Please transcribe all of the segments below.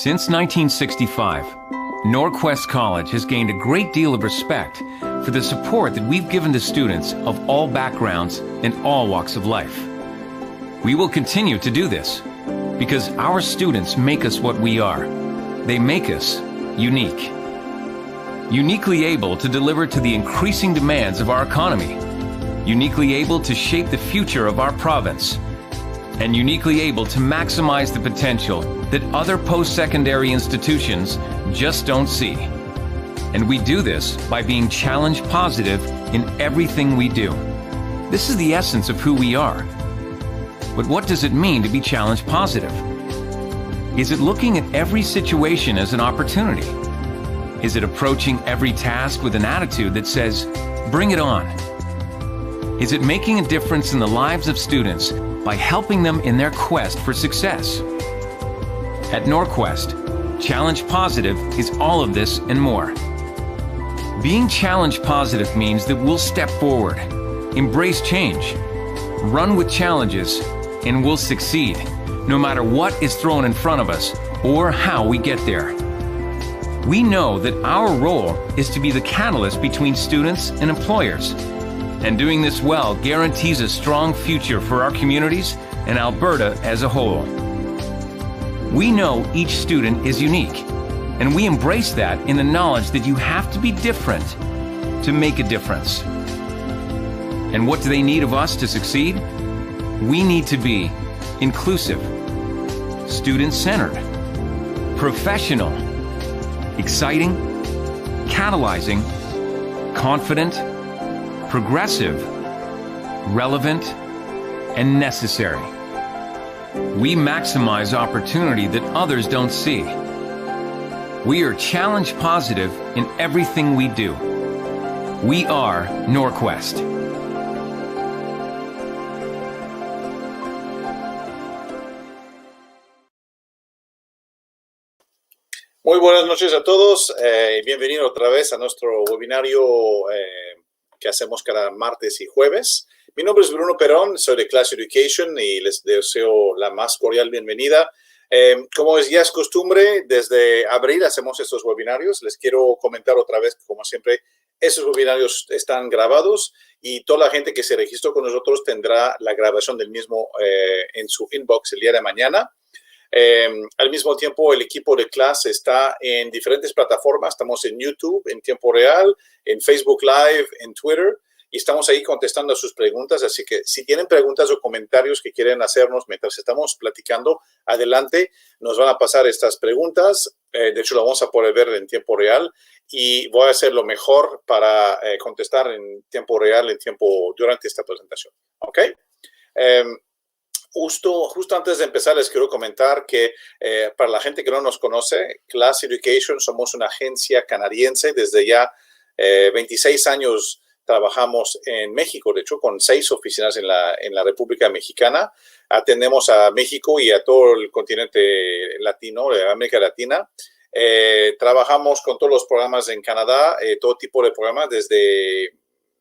Since 1965, NorQuest College has gained a great deal of respect for the support that we've given to students of all backgrounds and all walks of life. We will continue to do this because our students make us what we are. They make us unique. Uniquely able to deliver to the increasing demands of our economy. Uniquely able to shape the future of our province. And uniquely able to maximize the potential that other post-secondary institutions just don't see. And we do this by being challenge positive in everything we do. This is the essence of who we are. But what does it mean to be challenge positive? Is it looking at every situation as an opportunity? Is it approaching every task with an attitude that says, bring it on? Is it making a difference in the lives of students by helping them in their quest for success? At NorQuest, Challenge Positive is all of this and more. Being challenge positive means that we'll step forward, embrace change, run with challenges, and we'll succeed, no matter what is thrown in front of us or how we get there. We know that our role is to be the catalyst between students and employers, and doing this well guarantees a strong future for our communities and Alberta as a whole. We know each student is unique, and we embrace that in the knowledge that you have to be different to make a difference. And what do they need of us to succeed? We need to be inclusive, student-centered, professional, exciting, catalyzing, confident, progressive, relevant, and necessary. We maximize opportunity that others don't see. We are challenge positive in everything we do. We are NorQuest. Muy buenas noches a todos y bienvenido otra vez a nuestro webinario que hacemos cada martes y jueves. Mi nombre es Bruno Perón, soy de Class Education y les deseo la más cordial bienvenida. Como ya es costumbre, desde abril hacemos estos webinarios. Les quiero comentar otra vez que, como siempre, esos webinarios están grabados y toda la gente que se registró con nosotros tendrá la grabación del mismo en su inbox el día de mañana. Al mismo tiempo, el equipo de clase está en diferentes plataformas. Estamos en YouTube en tiempo real, en Facebook Live, en Twitter. Y estamos ahí contestando a sus preguntas. Así que si tienen preguntas o comentarios que quieren hacernos mientras estamos platicando, adelante. Nos van a pasar estas preguntas. De hecho, lo vamos a poder ver en tiempo real. Y voy a hacer lo mejor para contestar en tiempo real, durante esta presentación. ¿Ok? Justo antes de empezar, les quiero comentar que para la gente que no nos conoce, Class Education somos una agencia canadiense. Desde ya 26 años trabajamos en México, de hecho, con 6 oficinas en la República Mexicana. Atendemos a México y a todo el continente latino, América Latina. Trabajamos con todos los programas en Canadá, todo tipo de programas, desde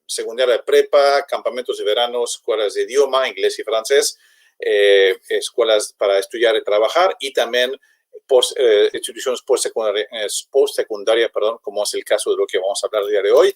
secundaria de prepa, campamentos de verano, escuelas de idioma, inglés y francés, escuelas para estudiar y trabajar, y también instituciones postsecundarias, como es el caso de lo que vamos a hablar el día de hoy.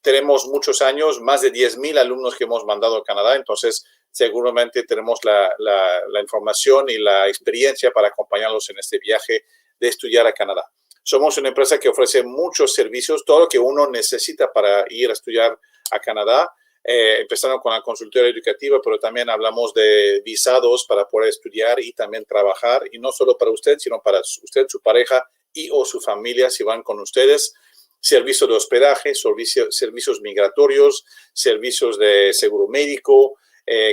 Tenemos muchos años, más de 10,000 alumnos que hemos mandado a Canadá, entonces seguramente tenemos la información y la experiencia para acompañarlos en este viaje de estudiar a Canadá. Somos una empresa que ofrece muchos servicios, todo lo que uno necesita para ir a estudiar a Canadá, empezando con la consultoría educativa, pero también hablamos de visados para poder estudiar y también trabajar, y no solo para usted, sino para usted, su pareja y o su familia si van con ustedes. Servicios de hospedaje, servicios migratorios, servicios de seguro médico,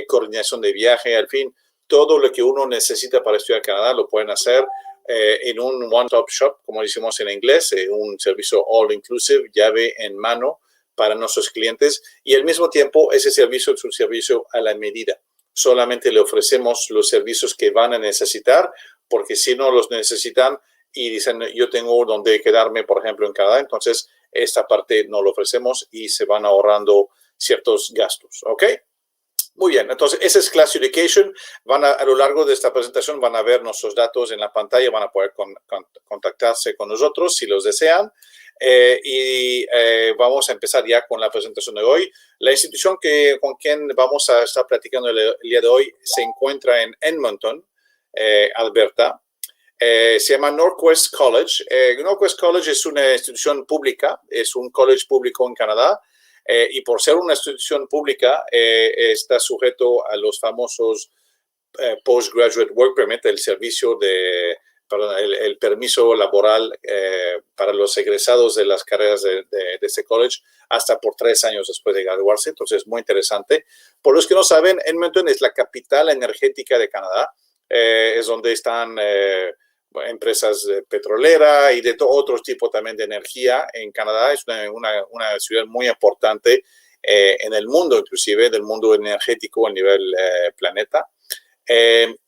coordinación de viaje, al fin, todo lo que uno necesita para estudiar en Canadá lo pueden hacer en un one-stop shop, como decimos en inglés, un servicio all-inclusive, llave en mano para nuestros clientes, y al mismo tiempo ese servicio es un servicio a la medida. Solamente le ofrecemos los servicios que van a necesitar, porque si no los necesitan y dicen yo tengo donde quedarme, por ejemplo, en Canadá, entonces esta parte no lo ofrecemos y se van ahorrando ciertos gastos, ¿ok? Muy bien, entonces esa es Class Education. A lo largo de esta presentación van a ver nuestros datos en la pantalla, van a poder contactarse con nosotros si los desean. Vamos a empezar ya con la presentación de hoy. La institución con quien vamos a estar platicando el día de hoy se encuentra en Edmonton, Alberta. Se llama NorQuest College. NorQuest College es una institución pública, es un college público en Canadá. Y por ser una institución pública, está sujeto a los famosos Postgraduate Work Permit, el permiso laboral para los egresados de las carreras de este college hasta por 3 años después de graduarse. Entonces, muy interesante. Por los que no saben, Edmonton es la capital energética de Canadá. Es donde están empresas petroleras y de otros tipos también de energía en Canadá. Es una ciudad muy importante en el mundo, inclusive del mundo energético a nivel planeta.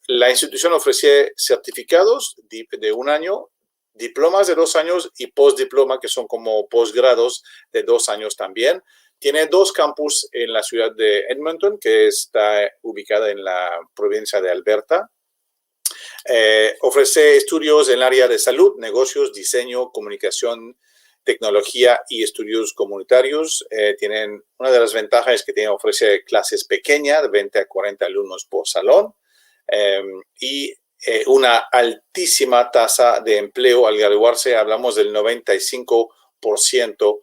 La institución ofrece certificados de 1 año, diplomas de 2 años y postdiploma, que son como posgrados de 2 años también. Tiene 2 campus en la ciudad de Edmonton, que está ubicada en la provincia de Alberta. Ofrece estudios en el área de salud, negocios, diseño, comunicación, tecnología y estudios comunitarios. Tienen una de las ventajas es que ofrece clases pequeñas, de 20 a 40 alumnos por salón, y una altísima tasa de empleo al graduarse. Hablamos del 95%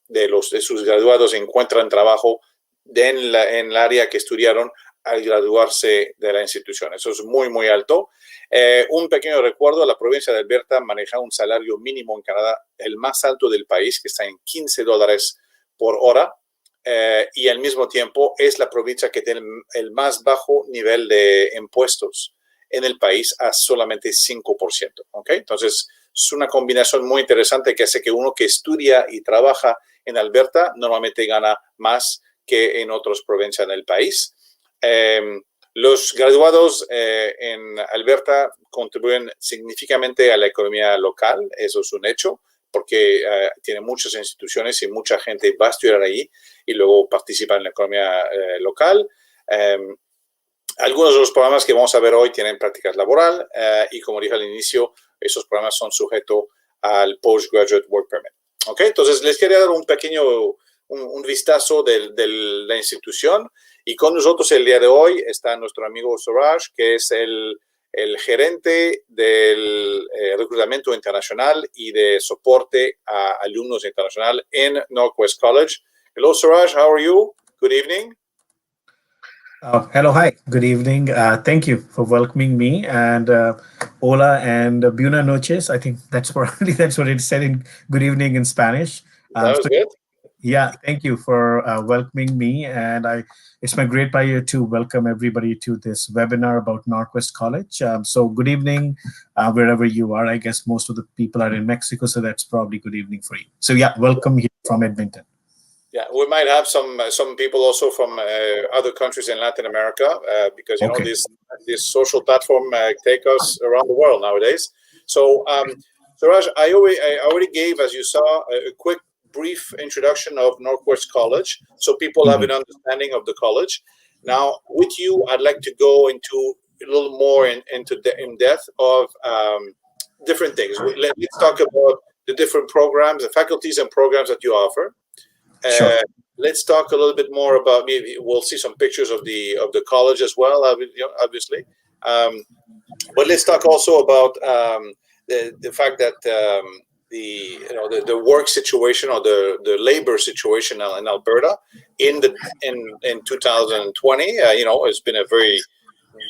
de sus graduados encuentran trabajo en el área que estudiaron al graduarse de la institución. Eso es muy, muy alto. Un pequeño recuerdo, la provincia de Alberta maneja un salario mínimo en Canadá, el más alto del país, que está en $15 por hora, y al mismo tiempo es la provincia que tiene el más bajo nivel de impuestos en el país, a solamente 5%. ¿Okay? Entonces, es una combinación muy interesante que hace que uno que estudia y trabaja en Alberta normalmente gana más que en otras provincias del país. Los graduados en Alberta contribuyen significativamente a la economía local. Eso es un hecho, porque tiene muchas instituciones y mucha gente va a estudiar ahí y luego participa en la economía local. Algunos de los programas que vamos a ver hoy tienen prácticas laboral y, como dije al inicio, esos programas son sujetos al Postgraduate Work Permit. ¿Okay? Entonces, les quería dar un pequeño vistazo de la institución. Y con nosotros el día de hoy está nuestro amigo Suraj, que es el gerente del reclutamiento internacional y de soporte a alumnos internacional en NorQuest College. Hello, Suraj. How are you? Good evening. Hello, hi. Good evening. Thank you for welcoming me. And hola and buenas noches. I think that's what it said in good evening in Spanish. That was good. Yeah, thank you for welcoming me. And it's my great pleasure to welcome everybody to this webinar about NorQuest College. So good evening, wherever you are. I guess most of the people are in Mexico, so that's probably good evening for you. So yeah, welcome here from Edmonton. Yeah, we might have some people also from other countries in Latin America because, you know, this social platform take us around the world nowadays. So, Suraj, I already gave, as you saw, a quick brief introduction of NorQuest College, so people have an understanding of the college. Now, with you, I'd like to go into a little more in depth of different things. Let's talk about the different programs, the faculties and programs that you offer. Sure. Let's talk a little bit more about. Maybe we'll see some pictures of the college as well, obviously. But let's talk also about the fact that the work situation or the labor situation in Alberta in 2020. It's been a very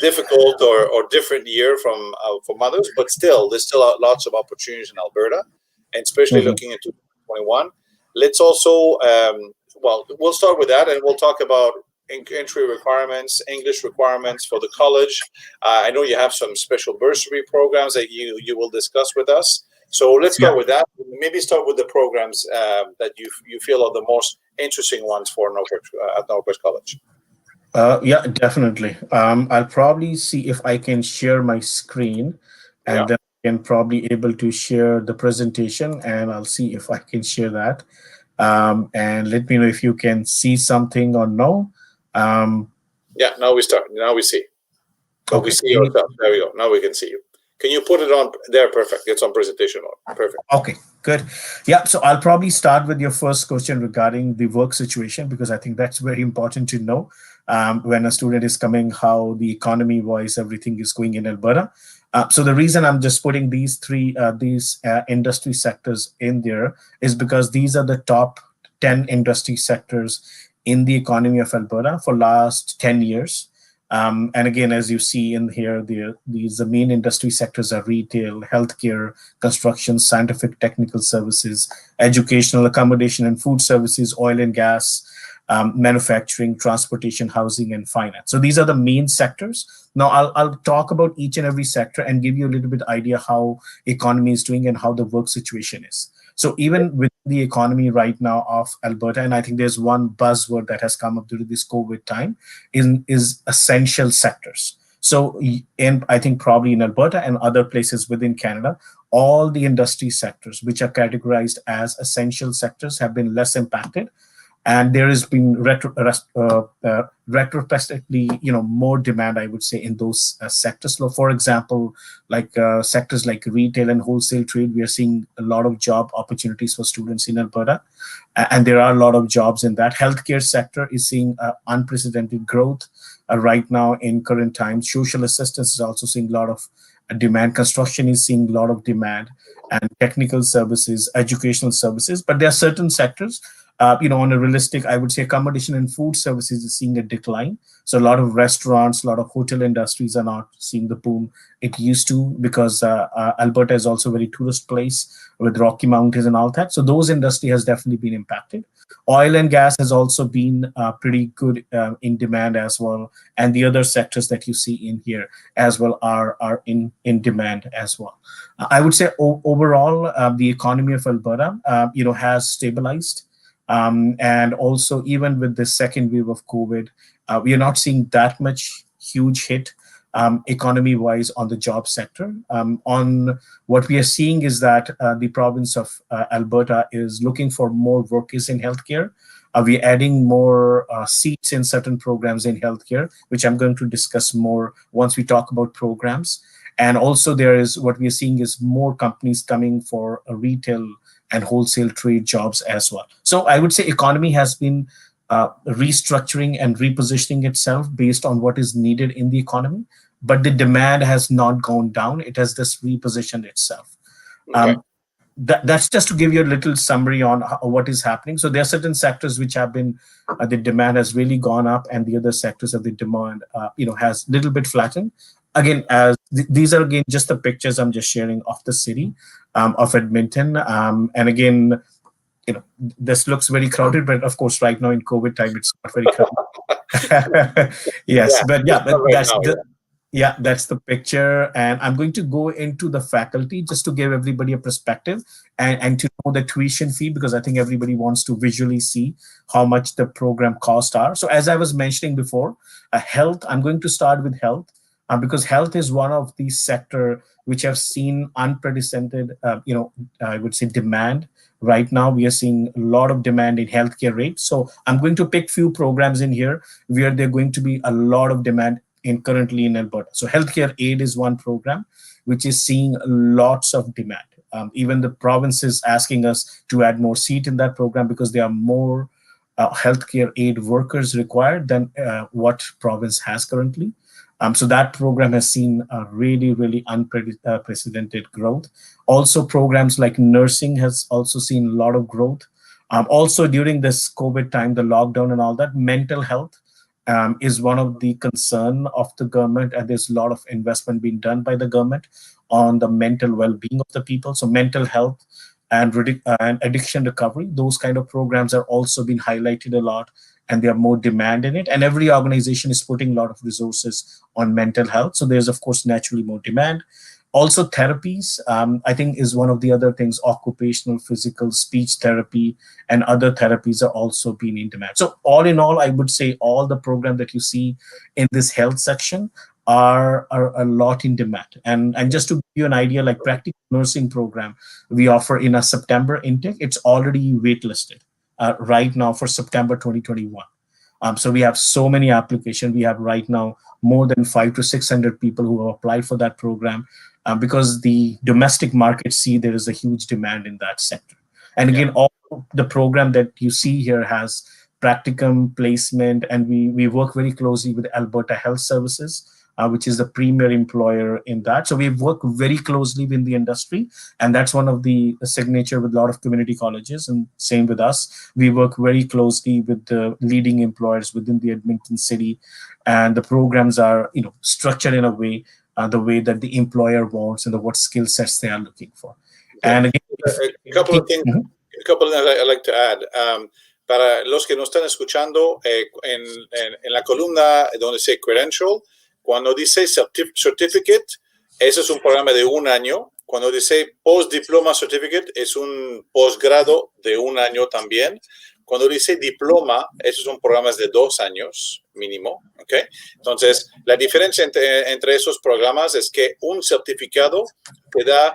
difficult or different year from others, but still there's still lots of opportunities in Alberta, and especially looking into 2021. Let's also we'll start with that, and we'll talk about entry requirements, English requirements for the college. I know you have some special bursary programs that you will discuss with us. So let's start with that. Maybe start with the programs that you feel are the most interesting ones for at NorQuest College. Yeah, definitely. I'll probably see if I can share my screen, and then I can probably able to share the presentation, and I'll see if I can share that. And let me know if you can see something or no. Yeah, now we start. Now we see. Okay. We see yourself. There we go. Now we can see you. Can you put it on there? Perfect. It's on presentation mode. Perfect. Okay, good. Yeah, so I'll probably start with your first question regarding the work situation, because I think that's very important to know when a student is coming, how the economy-wise everything is going in Alberta. So the reason I'm just putting these industry sectors in there is because these are the top 10 industry sectors in the economy of Alberta for last 10 years. And again, as you see in here, the main industry sectors are retail, healthcare, construction, scientific technical services, educational, accommodation and food services, oil and gas, manufacturing, transportation, housing, and finance. So these are the main sectors. Now I'll talk about each and every sector and give you a little bit idea how economy is doing and how the work situation is. So even with the economy right now of Alberta, and I think there's one buzzword that has come up during this COVID time, is essential sectors. So I think probably in Alberta and other places within Canada, all the industry sectors which are categorized as essential sectors have been less impacted. And there has been retrospectively, more demand, I would say, in those sectors. So, for example, like sectors like retail and wholesale trade, we are seeing a lot of job opportunities for students in Alberta, and there are a lot of jobs in that. Healthcare sector is seeing unprecedented growth right now in current times. Social assistance is also seeing a lot of demand. Construction is seeing a lot of demand, and technical services, educational services. But there are certain sectors. On a realistic, I would say accommodation and food services is seeing a decline. So a lot of restaurants, a lot of hotel industries are not seeing the boom it used to, because Alberta is also a very tourist place with Rocky Mountains and all that. So those industry has definitely been impacted. Oil and gas has also been pretty good in demand as well. And the other sectors that you see in here as well are in demand as well. I would say overall, the economy of Alberta, has stabilized. And also, even with the second wave of COVID, we are not seeing that much huge hit economy-wise on the job sector. On what we are seeing is that the province of Alberta is looking for more workers in healthcare. We're adding more seats in certain programs in healthcare, which I'm going to discuss more once we talk about programs. And also, what we are seeing is more companies coming for a retail and wholesale trade jobs as well. So I would say economy has been restructuring and repositioning itself based on what is needed in the economy, but the demand has not gone down. It has just repositioned itself. Okay. That's just to give you a little summary on what is happening. So there are certain sectors which have been, the demand has really gone up, and the other sectors of the demand, has a little bit flattened. Again, as these are again just the pictures I'm just sharing of the city of Edmonton, and again, this looks very crowded, but of course, right now in COVID time, it's not very crowded. Yes, that's the picture, and I'm going to go into the faculty just to give everybody a perspective and to know the tuition fee, because I think everybody wants to visually see how much the program costs are. So as I was mentioning before, health. I'm going to start with health. Because health is one of these sector which have seen unprecedented, I would say demand. Right now, we are seeing a lot of demand in healthcare rates. So I'm going to pick few programs in here where there's going to be a lot of demand currently in Alberta. So healthcare aid is one program which is seeing lots of demand. Even the province is asking us to add more seat in that program because there are more healthcare aid workers required than what province has currently. So that program has seen a really, really unprecedented growth. Also, programs like nursing has also seen a lot of growth. Also, during this COVID time, the lockdown and all that, mental health is one of the concern of the government, and there's a lot of investment being done by the government on the mental well-being of the people. So mental health and addiction recovery, those kind of programs are also being highlighted a lot, and there are more demand in it. And every organization is putting a lot of resources on mental health. So there's, of course, naturally more demand. Also, therapies, I think, is one of the other things. Occupational, physical, speech therapy, and other therapies are also being in demand. So all in all, I would say all the programs that you see in this health section are a lot in demand. And just to give you an idea, like practical nursing program we offer in a September intake, it's already waitlisted right now for September 2021. So we have so many applications. We have right now more than 500 to 600 people who have applied for that program because the domestic market see there is a huge demand in that sector. And again, all the program that you see here has practicum placement, and we work very closely with Alberta Health Services, which is the premier employer in that. So we work very closely with the industry, and that's one of the signature with a lot of community colleges, and same with us. We work very closely with the leading employers within the Edmonton city, and the programs are structured in a way, the way that the employer wants and what skill sets they are looking for. And again, a couple of things I'd like to add. Para los que nos están escuchando, en la columna donde dice credential, cuando dice certificate, ese es un programa de un año. Cuando dice post-diploma certificate, es un posgrado de un año también. Cuando dice diploma, esos son programas de 2 años mínimo. ¿Okay? Entonces, la diferencia entre esos programas es que un certificado te da,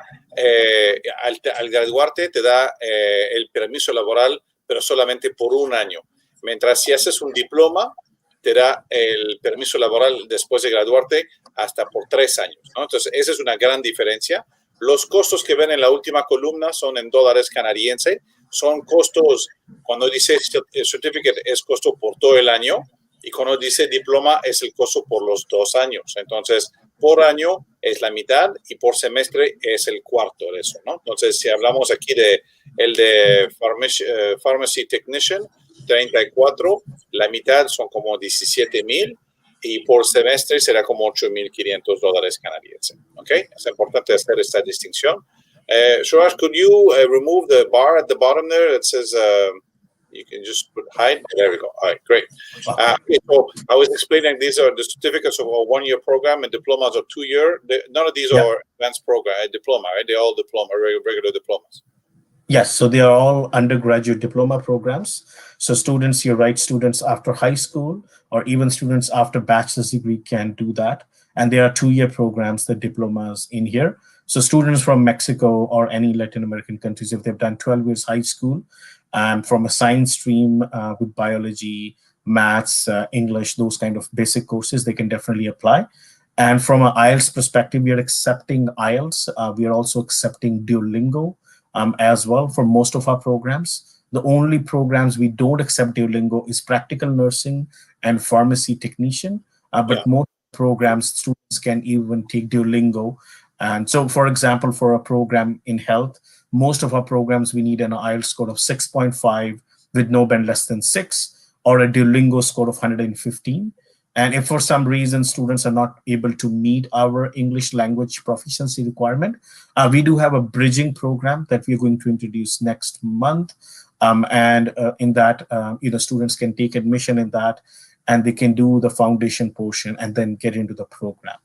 al graduarte, te da el permiso laboral, pero solamente por un año. Mientras si haces un diploma, te da el permiso laboral después de graduarte hasta por 3 años, ¿no? Entonces, esa es una gran diferencia. Los costos que ven en la última columna son en dólares canadienses. Son costos, cuando dice certificate, es costo por todo el año. Y cuando dice diploma, es el costo por los 2 años. Entonces, por año es la mitad y por semestre es el cuarto de eso, ¿no? Entonces, si hablamos aquí de el de Pharmacy Technician, 34, la mitad son como 17,000 y por semestre será como $8,500 canadienses. Okay? Es importante hacer esta distinción. Suraj, could you remove the bar at the bottom there that says you can just hide? There we go. All right, great. Okay, so I was explaining these are the certificates of a 1-year program and diplomas are 2-year. None of these are advanced program, diploma, right? They're all diploma, regular diplomas. Yes, so they are all undergraduate diploma programs. So students, you're right, students after high school or even students after bachelor's degree can do that. And there are 2-year programs, the diplomas in here. So students from Mexico or any Latin American countries, if they've done 12 years high school, from a science stream with biology, maths, English, those kind of basic courses, they can definitely apply. And from an IELTS perspective, we are accepting IELTS. We are also accepting Duolingo as well for most of our programs. The only programs we don't accept Duolingo is practical nursing and pharmacy technician. But most programs, students can even take Duolingo. And so, for example, for a program in health, most of our programs, we need an IELTS score of 6.5 with no band less than 6, or a Duolingo score of 115. And if for some reason students are not able to meet our English language proficiency requirement, we do have a bridging program that we're going to introduce next month. In that, students can take admission in that, and they can do the foundation portion and then get into the program.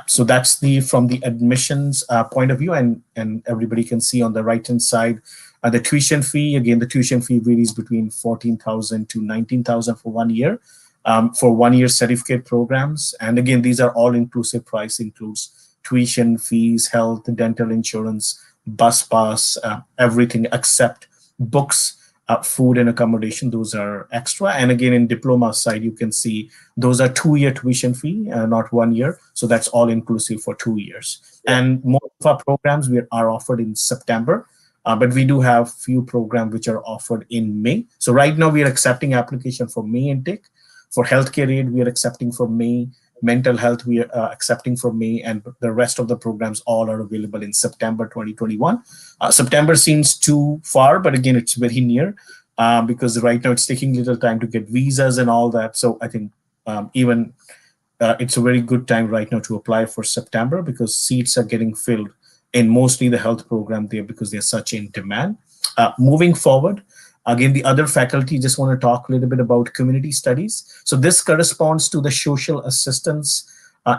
So that's from the admissions point of view, and everybody can see on the right-hand side the tuition fee. Again, the tuition fee varies between $14,000 to $19,000 for 1 year. For 1-year certificate programs. And again, these are all-inclusive price, includes tuition, fees, health, dental insurance, bus pass, everything except books Food and accommodation, those are extra. And again, in Diploma side, you can see those are 2-year tuition fee, not 1 year. So that's all inclusive for 2 years. Yeah. And most of our programs are offered in September, but we do have few programs which are offered in May. So right now we are accepting application for May intake. For healthcare aid, we are accepting for May. Mental health, we are accepting for May, and the rest of the programs all are available in September 2021. September seems too far, but again, it's very near because right now it's taking little time to get visas and all that. So I think it's a very good time right now to apply for September because seats are getting filled in mostly the health program there because they're such in demand. Moving forward, again, the other faculty just want to talk a little bit about community studies. So this corresponds to the social assistance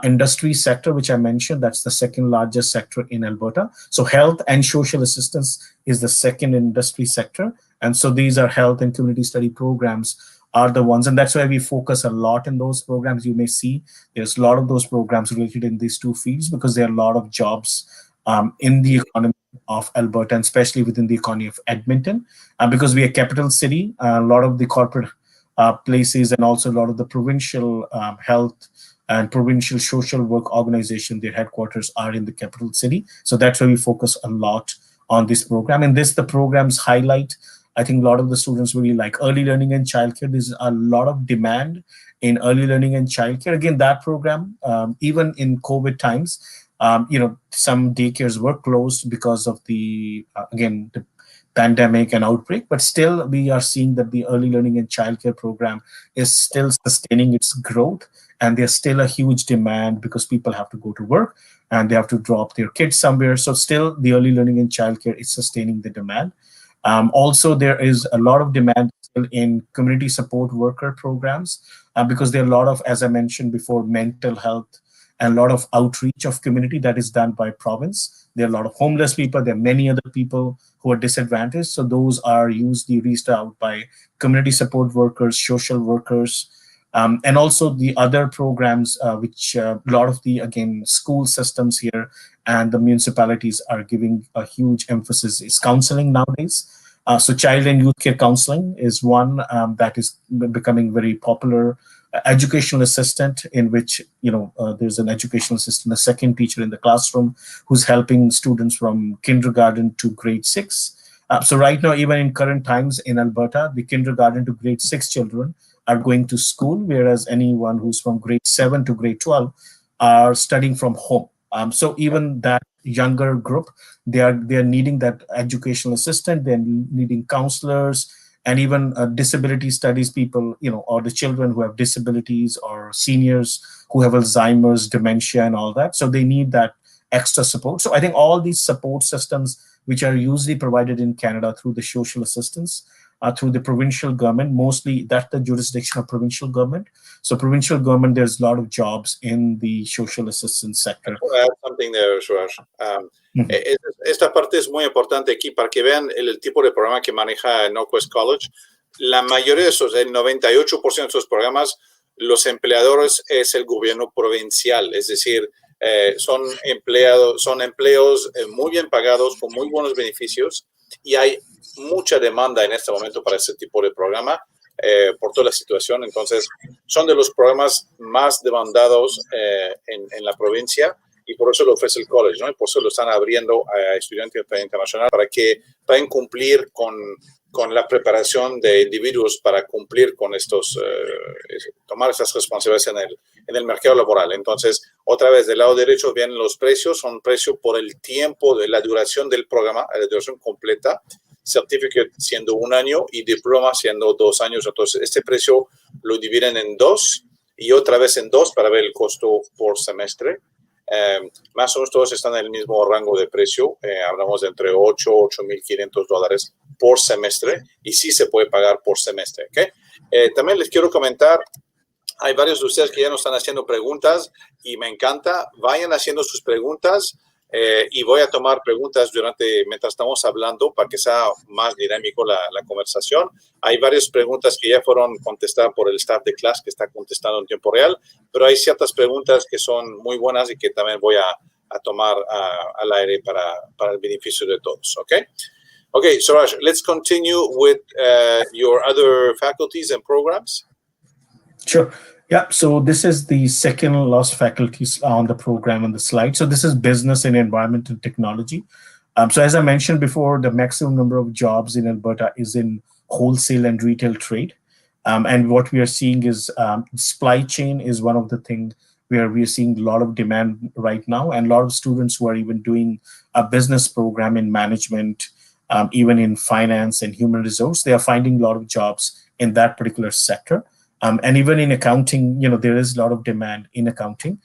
industry sector, which I mentioned. That's the second largest sector in Alberta. So health and social assistance is the second industry sector. And so these are health and community study programs are the ones. And that's why we focus a lot in those programs. You may see there's a lot of those programs related in these two fields because there are a lot of jobs in the economy of Alberta, and especially within the economy of Edmonton, because we are a capital city. A lot of the corporate places and also a lot of the provincial health and provincial social work organization, their headquarters are in the capital city. So that's why we focus a lot on this program. And the programs highlight, I think a lot of the students really like early learning and childcare. There's a lot of demand in early learning and childcare. Again, that program, even in COVID times, some daycares were closed because of the pandemic and outbreak, but still we are seeing that the early learning and childcare program is still sustaining its growth, and there's still a huge demand because people have to go to work and they have to drop their kids somewhere. So still the early learning and childcare is sustaining the demand. Also, there is a lot of demand still in community support worker programs because there are a lot of, as I mentioned before, mental health and a lot of outreach of community that is done by province. There are a lot of homeless people. There are many other people who are disadvantaged. So those are usually reached out by community support workers, social workers, and also the other programs, which a lot of the, school systems here and the municipalities are giving a huge emphasis is counseling nowadays. So child and youth care counseling is one that is becoming very popular. Educational assistant, in which there's an educational assistant, a second teacher in the classroom who's helping students from kindergarten to grade 6. So right now, even in current times in Alberta, the kindergarten to grade 6 children are going to school, whereas anyone who's from grade 7 to grade 12 are studying from home. So even that younger group, they are needing that educational assistant, they're needing counselors, and even disability studies people, or the children who have disabilities or seniors who have Alzheimer's, dementia, and all that. So they need that extra support. So I think all these support systems, which are usually provided in Canada through the social assistance, through the provincial government, mostly that's the jurisdiction of provincial government. So provincial government, there's a lot of jobs in the social assistance sector. I'll add something there, Suraj. Esta parte es muy importante aquí para que vean el tipo de programa que maneja NorQuest College. La mayoría de esos, el 98% de esos programas, los empleadores es el gobierno provincial, es decir, son empleos muy bien pagados, con muy buenos beneficios, y hay mucha demanda en este momento para ese tipo de programa por toda la situación. Entonces, son de los programas más demandados en la provincia, y por eso lo ofrece el college, ¿no? Y por eso lo están abriendo a estudiantes internacionales para que puedan cumplir con la preparación de individuos para cumplir con tomar estas responsabilidades en el mercado laboral. Entonces, otra vez, del lado derecho vienen los precios, son precios por el tiempo de la duración del programa, la duración completa, certificate siendo 1 año y diploma siendo 2 años. Entonces, este precio lo dividen en 2 y otra vez en 2 para ver el costo por semestre. Más o menos todos están en el mismo rango de precio. Hablamos de entre $8,500 por semestre, y sí se puede pagar por semestre, ¿okay? También les quiero comentar, hay varios de ustedes que ya nos están haciendo preguntas y me encanta. Vayan haciendo sus preguntas y voy a tomar preguntas mientras estamos hablando para que sea más dinámico la conversación. Hay varias preguntas que ya fueron contestadas por el staff de clase que está contestando en tiempo real, pero hay ciertas preguntas que son muy buenas y que también voy a tomar al aire para el beneficio de todos, ¿ok? Okay, Suraj, let's continue with your other faculties and programs. Sure. Yeah, so this is the second last faculties on the program on the slide. So this is business and environmental technology. So as I mentioned before, the maximum number of jobs in Alberta is in wholesale and retail trade. And what we are seeing is supply chain is one of the things where we are seeing a lot of demand right now, and a lot of students who are even doing a business program in management, even in finance and human resource, they are finding a lot of jobs in that particular sector. And even in accounting, there is a lot of demand in accounting.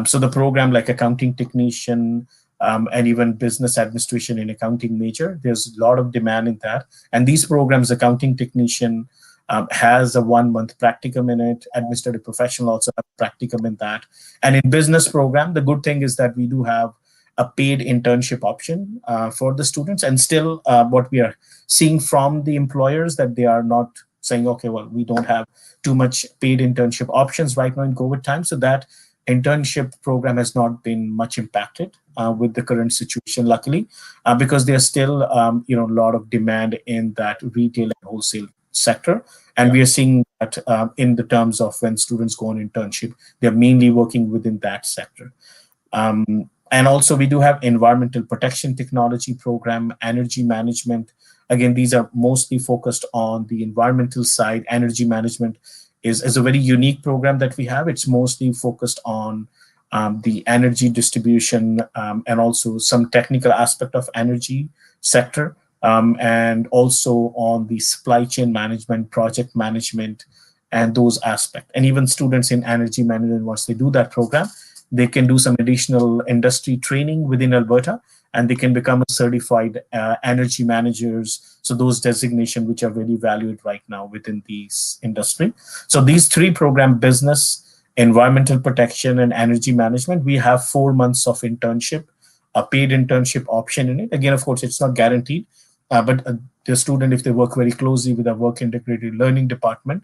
So the program like accounting technician and even business administration in accounting major, there's a lot of demand in that. And these programs, accounting technician has a 1 month practicum in it, administrative professional also have practicum in that. And in business program, the good thing is that we do have a paid internship option for the students. And still what we are seeing from the employers that they are not saying, okay, well, we don't have too much paid internship options right now in COVID time. So that internship program has not been much impacted with the current situation, luckily, because there's still, a lot of demand in that retail and wholesale sector. And we are seeing that in the terms of when students go on internship, they're mainly working within that sector. And also we do have environmental protection technology program, energy management. Again, these are mostly focused on the environmental side. Energy management is a very unique program that we have. It's mostly focused on the energy distribution and also some technical aspect of energy sector, and also on the supply chain management, project management, and those aspects. And even students in energy management, once they do that program, they can do some additional industry training within Alberta, and they can become a certified energy managers. So those designations which are very valued right now within this industry. So these three programs, business, environmental protection, and energy management, we have 4 months of internship, a paid internship option in it. Again, of course, it's not guaranteed, but the student, if they work very closely with a work integrated learning department,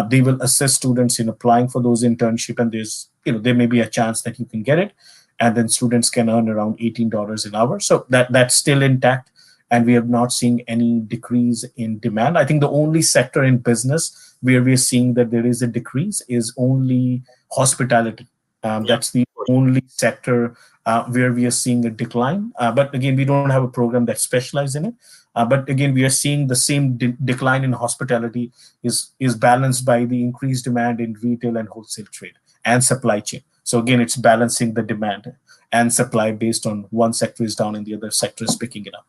they will assist students in applying for those internship, and there's, there may be a chance that you can get it. And then students can earn around $18 an hour. So that's still intact. And we have not seen any decrease in demand. I think the only sector in business where we are seeing that there is a decrease is only hospitality. That's the only sector where we are seeing a decline. But again, we don't have a program that specializes in it. But again, we are seeing the same decline in hospitality is balanced by the increased demand in retail and wholesale trade and supply chain. So again, it's balancing the demand and supply based on one sector is down and the other sector is picking it up.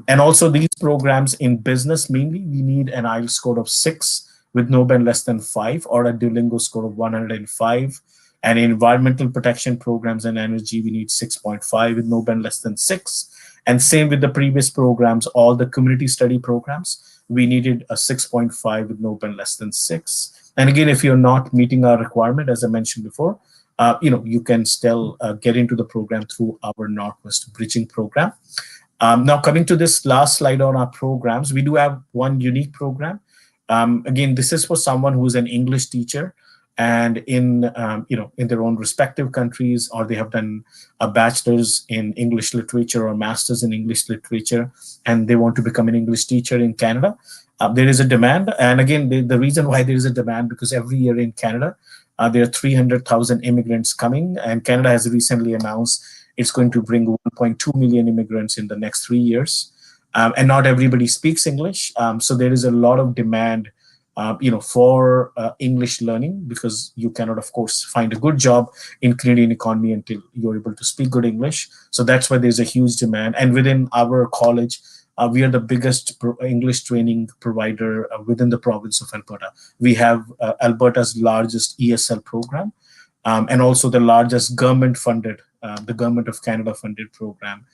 And also these programs in business, mainly we need an IELTS score of 6 with no band less than 5, or a Duolingo score of 105. And in environmental protection programs and energy, we need 6.5 with no band less than 6. And same with the previous programs, all the community study programs, we needed a 6.5 with no band less than 6. And again, if you're not meeting our requirement, as I mentioned before, you can still get into the program through our NorQuest bridging program. Now, coming to this last slide on our programs, we do have one unique program. Again, this is for someone who is an English teacher and in their own respective countries, or they have done a bachelor's in English literature or master's in English literature, and they want to become an English teacher in Canada. There is a demand. And again, the reason why there is a demand, because every year in Canada, there are 300,000 immigrants coming, and Canada has recently announced it's going to bring 1.2 million immigrants in the next 3 years. And not everybody speaks English. So there is a lot of demand for English learning, because you cannot, of course, find a good job in Canadian economy until you're able to speak good English. So that's why there's a huge demand. And within our college, we are the biggest English training provider within the province of Alberta. We have Alberta's largest ESL program, and also the largest government-funded, the Government of Canada-funded program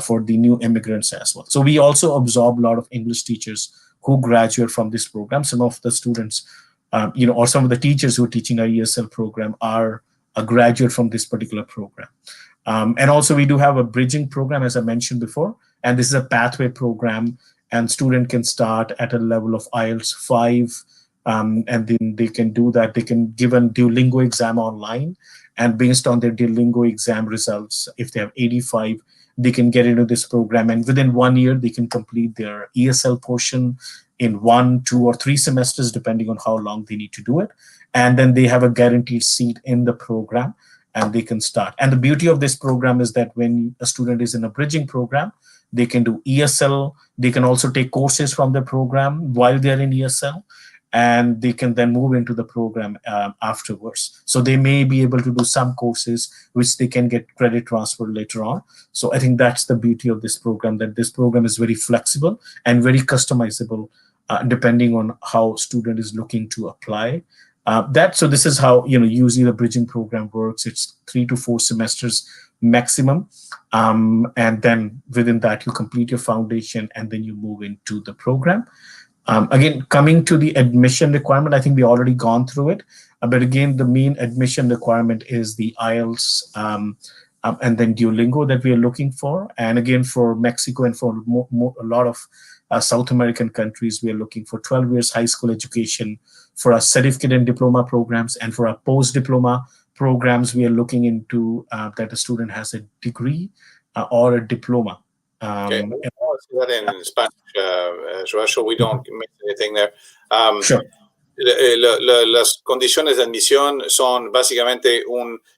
for the new immigrants as well. So we also absorb a lot of English teachers who graduate from this program. Some of the students, or some of the teachers who are teaching our ESL program are a graduate from this particular program. And also we do have a bridging program, as I mentioned before, and this is a pathway program, and student can start at a level of IELTS 5, and then they can do that. They can give a Duolingo exam online, and based on their Duolingo exam results, if they have 85, they can get into this program, and within 1 year, they can complete their ESL portion in 1, 2, or 3 semesters, depending on how long they need to do it. And then they have a guaranteed seat in the program, and they can start. And the beauty of this program is that when a student is in a bridging program, they can do ESL. They can also take courses from the program while they're in ESL, and they can then move into the program afterwards. So they may be able to do some courses which they can get credit transfer later on. So I think that's the beauty of this program, that this program is very flexible and very customizable depending on how student is looking to apply. So this is how usually the bridging program works. It's 3 to 4 semesters maximum, and then within that you complete your foundation and then you move into the program. Again, coming to the admission requirement, I think we already gone through it, but again, the main admission requirement is the IELTS and then Duolingo that we are looking for. And again, for Mexico and for a lot of South American countries, we are looking for 12 years high school education for our certificate and diploma programs, and for our post-diploma programs, we are looking into that a student has a degree or a diploma. Okay. I'll see that in Spanish, so we don't miss anything there. Sure. Las condiciones de admisión son básicamente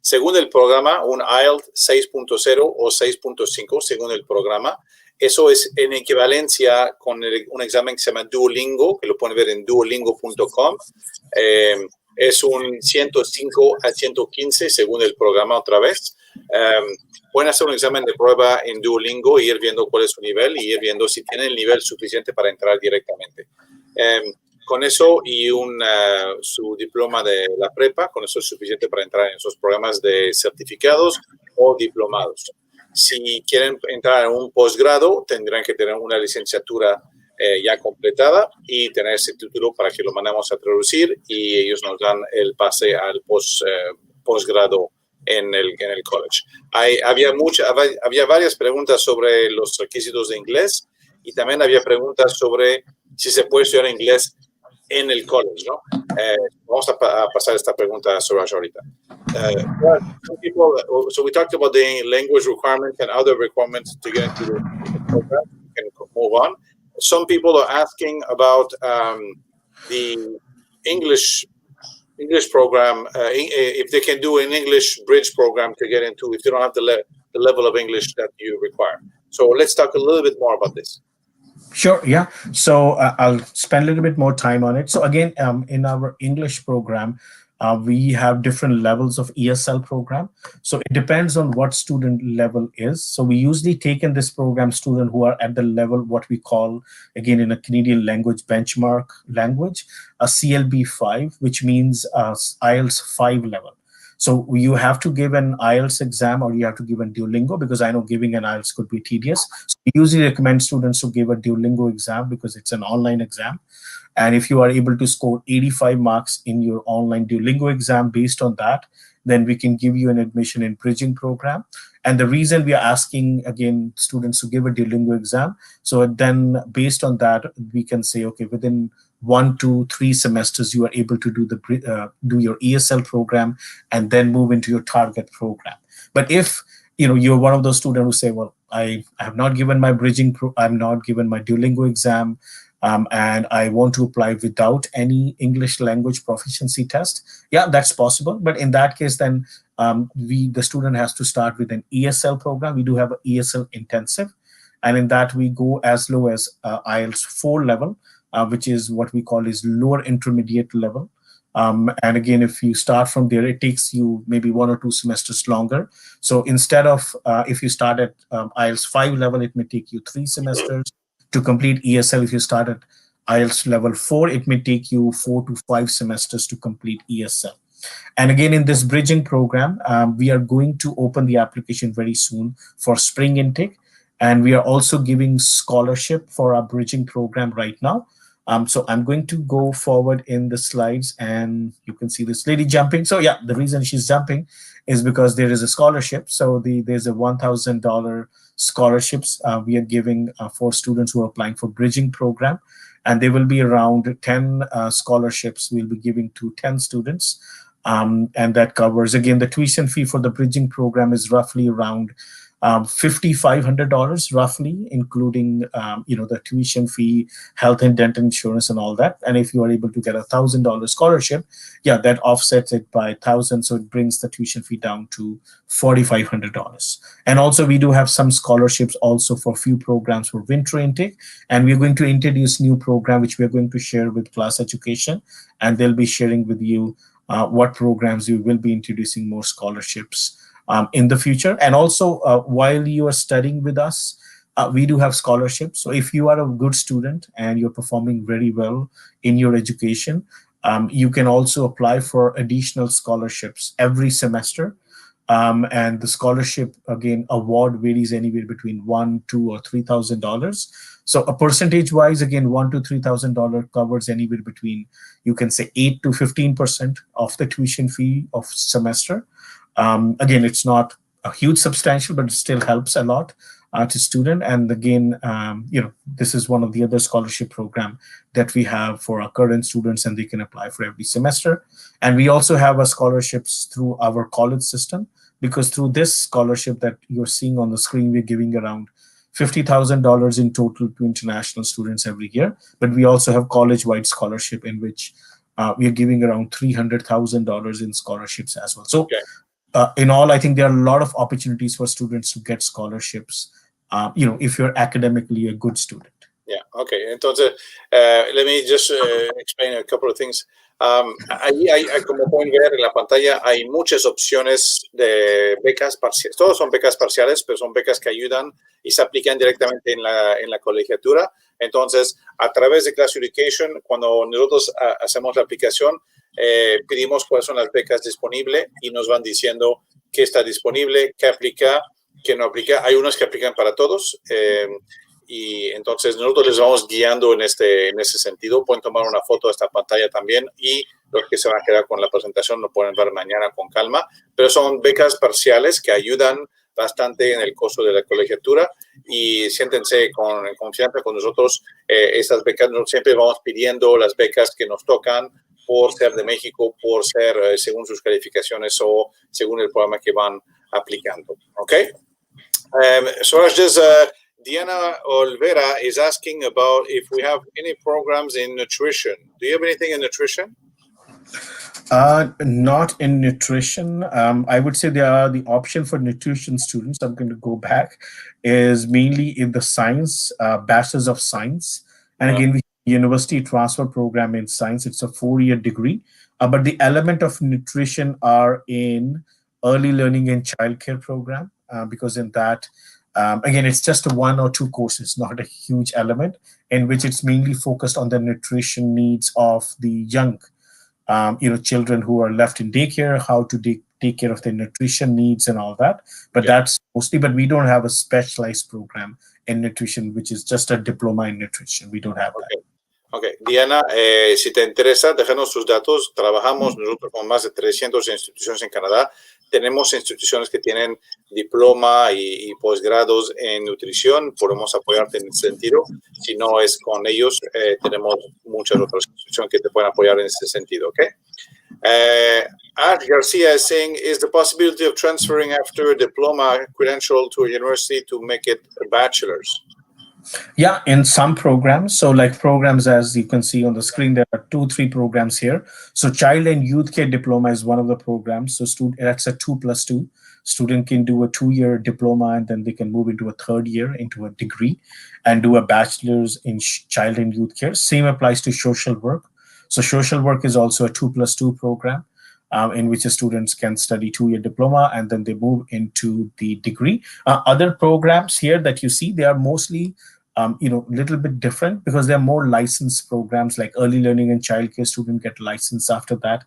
según el programa, un IELTS 6.0 o 6.5 según el programa. Eso es en equivalencia con un examen que se llama Duolingo, que lo pueden ver en duolingo.com. Es un 105 a 115 según el programa otra vez. Pueden hacer un examen de prueba en Duolingo y ir viendo cuál es su nivel y ir viendo si tienen el nivel suficiente para entrar directamente. Con eso y su diploma de la prepa, con eso es suficiente para entrar en esos programas de certificados o diplomados. Si quieren entrar en un posgrado, tendrán que tener una licenciatura ya completada y tener ese título para que lo mandemos a traducir y ellos nos dan el pase al posgrado en el college. Había varias preguntas sobre los requisitos de inglés y también había preguntas sobre si se puede estudiar inglés en el college, ¿no? Vamos a pasar esta pregunta a Suraj ahorita. So we talked about the language requirements and other requirements to get into the program. We can move on. Some people are asking about the English program, if they can do an English bridge program to get into, if you don't have the level of English that you require. So let's talk a little bit more about this. Sure, yeah. So I'll spend a little bit more time on it. So again, in our English program, we have different levels of ESL program. So it depends on what student level is. So we usually take in this program students who are at the level, what we call, again, in a Canadian language benchmark language, a CLB 5, which means IELTS 5 level. So you have to give an IELTS exam or you have to give a Duolingo, because I know giving an IELTS could be tedious. So we usually recommend students to give a Duolingo exam because it's an online exam. And if you are able to score 85 marks in your online Duolingo exam based on that, then we can give you an admission in bridging program. And the reason we are asking, again, students to give a Duolingo exam, so then based on that, we can say, okay, within 1, 2, 3 semesters, you are able to do your ESL program and then move into your target program. But if you're one of those students who say, well, I have not given my I'm not given my Duolingo exam, and I want to apply without any English language proficiency test, yeah, that's possible. But in that case, then the student has to start with an ESL program. We do have an ESL intensive, and in that we go as low as IELTS 4 level, which is what we call is lower intermediate level. And again, if you start from there, it takes you maybe 1 or 2 semesters longer. So instead of if you start at IELTS 5 level, it may take you 3 semesters. To complete ESL, if you start at IELTS level 4, it may take you 4 to 5 semesters to complete ESL. And again, in this bridging program, we are going to open the application very soon for spring intake. And we are also giving scholarship for our bridging program right now. So I'm going to go forward in the slides, and you can see this lady jumping. So yeah, the reason she's jumping is because there is a scholarship. So there's a $1,000 scholarships we are giving for students who are applying for bridging program. And there will be around 10 scholarships we'll be giving to 10 students. And that covers, again, the tuition fee for the bridging program is roughly around $5,500 roughly, including the tuition fee, health and dental insurance, and all that. And if you are able to get $1,000 scholarship, yeah, that offsets it by 1,000, so it brings the tuition fee down to $4,500. And also, we do have some scholarships also for few programs for winter intake, and we're going to introduce new program which we're going to share with class education, and they'll be sharing with you what programs we will be introducing more scholarships in the future. And also, while you are studying with us, we do have scholarships. So if you are a good student and you're performing very well in your education, you can also apply for additional scholarships every semester. And the scholarship, again, award varies anywhere between $1,000, $2,000, or $3,000. So a percentage-wise, again, $1,000 to $3,000 covers anywhere between, you can say, 8 to 15% of the tuition fee of semester. Again, it's not a huge substantial, but it still helps a lot to student. And again, this is one of the other scholarship program that we have for our current students, and they can apply for every semester. And we also have scholarships through our college system, because through this scholarship that you're seeing on the screen, we're giving around $50,000 in total to international students every year. But we also have college-wide scholarship in which we are giving around $300,000 in scholarships as well. So in all, I think there are a lot of opportunities for students to get scholarships, if you're academically a good student. Yeah, okay. Entonces, let me just explain a couple of things. Ahí como pueden ver en la pantalla, hay muchas opciones de becas parciales. Todos son becas parciales, pero son becas que ayudan y se aplican directamente en la colegiatura. Entonces, a través de Class Education, cuando nosotros hacemos la aplicación, pedimos cuáles son las becas disponibles y nos van diciendo qué está disponible, qué aplica, qué no aplica. Hay unas que aplican para todos. Y entonces nosotros les vamos guiando en ese sentido. Pueden tomar una foto de esta pantalla también, y los que se van a quedar con la presentación lo pueden ver mañana con calma. Pero son becas parciales que ayudan bastante en el costo de la colegiatura, y siéntense con confianza con nosotros. Estas becas, nosotros siempre vamos pidiendo las becas que nos tocan por ser de México, por ser según sus calificaciones o según el programa que van aplicando. Okay? So Diana Olvera is asking about if we have any programs in nutrition. Do you have anything in nutrition? Not in nutrition. I would say the option for nutrition students, I'm going to go back, is mainly in the science, Bachelor's of Science. And again, we have a university transfer program in science. It's a 4-year degree. But the element of nutrition are in early learning and childcare program, because in that, again, it's just 1 or 2 courses, not a huge element, in which it's mainly focused on the nutrition needs of the young, children who are left in daycare, how to take care of their nutrition needs and all that. But that's mostly, but we don't have a specialized program in nutrition, which is just a diploma in nutrition. We don't have that. Okay. Diana, si te interesa, déjanos tus datos. Trabajamos nosotros con más de 300 instituciones en Canadá. Tenemos instituciones que tienen diploma y posgrados en nutrición. Podemos apoyarte en ese sentido. Si no es con ellos, tenemos muchas otras instituciones que te pueden apoyar en ese sentido. Okay? Ash Garcia is saying, is the possibility of transferring after a diploma credential to a university to make it a bachelor's? Yeah, in some programs. So like programs, as you can see on the screen, there are 2-3 programs here. So Child and Youth Care Diploma is one of the programs. So that's a 2+2. Student can do a 2-year diploma, and then they can move into a 3rd year into a degree and do a bachelor's in child and youth care. Same applies to social work. So social work is also a 2+2 program, in which the students can study 2-year diploma and then they move into the degree. Other programs here that you see, they are mostly little bit different, because they're more licensed programs, like early learning and childcare student get licensed after that.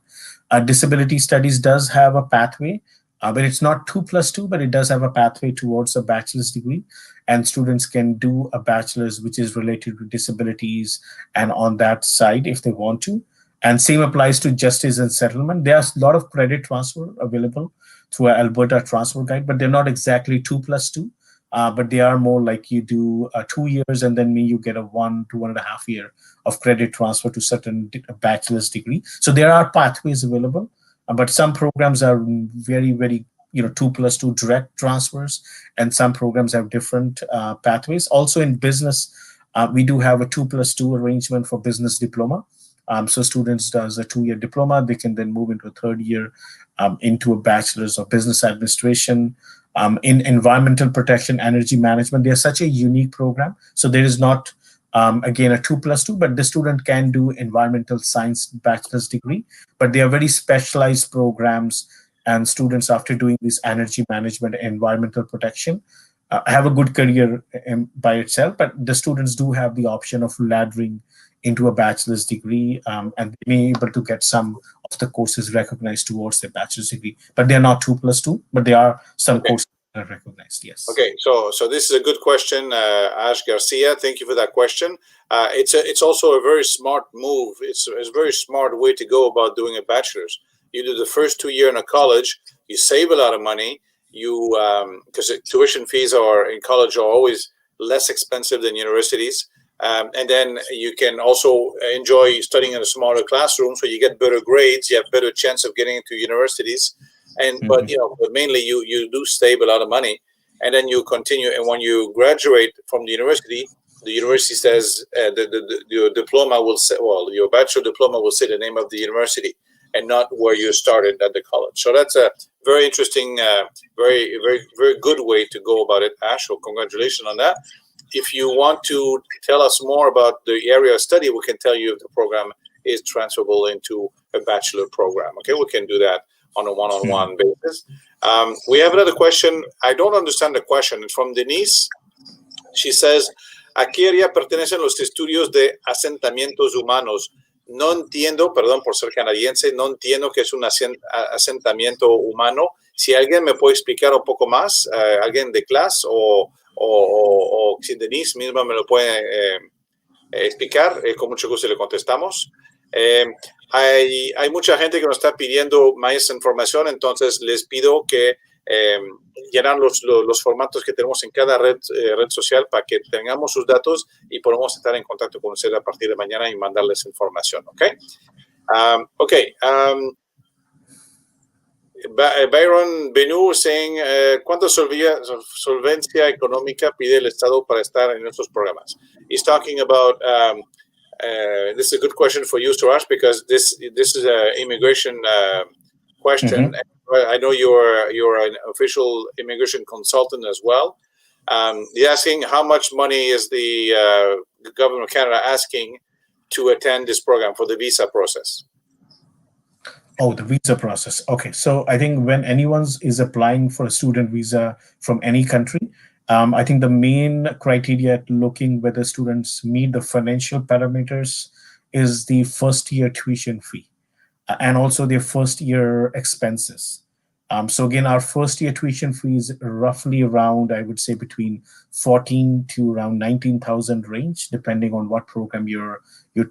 Disability studies does have a pathway, but it's not 2+2, but it does have a pathway towards a bachelor's degree, and students can do a bachelor's which is related to disabilities and on that side if they want to. And same applies to justice and settlement. There's a lot of credit transfer available through our Alberta transfer guide, but they're not exactly 2+2. But they are more like you do 2 years and then you get a 1 to 1.5 year of credit transfer to certain bachelor's degree. So there are pathways available, but some programs are very, very 2+2 direct transfers, and some programs have different pathways. Also in business, we do have a 2+2 arrangement for business diploma. So students does a 2-year diploma, they can then move into a 3rd year into a bachelor's of business administration. In environmental protection, energy management, they're such a unique program. So there is not, again, a 2+2, but the student can do environmental science bachelor's degree, but they are very specialized programs, and students after doing this energy management, environmental protection, have a good career by itself, but the students do have the option of laddering into a bachelor's degree, and they may be able to get some of the courses recognized towards their bachelor's degree. But they're not 2+2, but there are some courses that are recognized, yes. Okay, so this is a good question, Ash Garcia. Thank you for that question. It's also a very smart move. It's a very smart way to go about doing a bachelor's. You do the first 2 years in a college, you save a lot of money, because tuition fees in college are always less expensive than universities. And then you can also enjoy studying in a smaller classroom, so you get better grades, you have better chance of getting into universities. And but mainly you do save a lot of money, and then you continue. And when you graduate from the university says your diploma will say, well, your bachelor diploma will say the name of the university and not where you started at the college. So that's a very interesting, very, very, very good way to go about it, Ash. So congratulations on that. If you want to tell us more about the area of study, we can tell you if the program is transferable into a bachelor program. Okay, we can do that on a one-on-one basis. We have another question. I don't understand the question. It's from Denise. She says, ¿a qué área pertenecen los estudios de asentamientos humanos? No entiendo, perdón por ser canadiense, no entiendo qué es un asentamiento humano. Si alguien me puede explicar un poco más, alguien de clase o si Denise misma me lo puede explicar, con mucho gusto le contestamos. Hay mucha gente que nos está pidiendo más información, entonces les pido que llenan los formatos que tenemos en cada red social para que tengamos sus datos y podamos estar en contacto con ustedes a partir de mañana y mandarles información, ¿ok? Byron Benú saying, ¿cuánta solvencia económica pide el Estado para estar en estos programas? He's talking about, this is a good question for you, Suraj, because this is an immigration question. I know you're an official immigration consultant as well. He's asking how much money is the government of Canada asking to attend this program for the visa process? Oh, the visa process. Okay, so I think when anyone is applying for a student visa from any country, I think the main criteria looking whether students meet the financial parameters is the first year tuition fee and also their first year expenses. So again, our first year tuition fee is roughly around, I would say, between 14 to around 19,000 range, depending on what program you're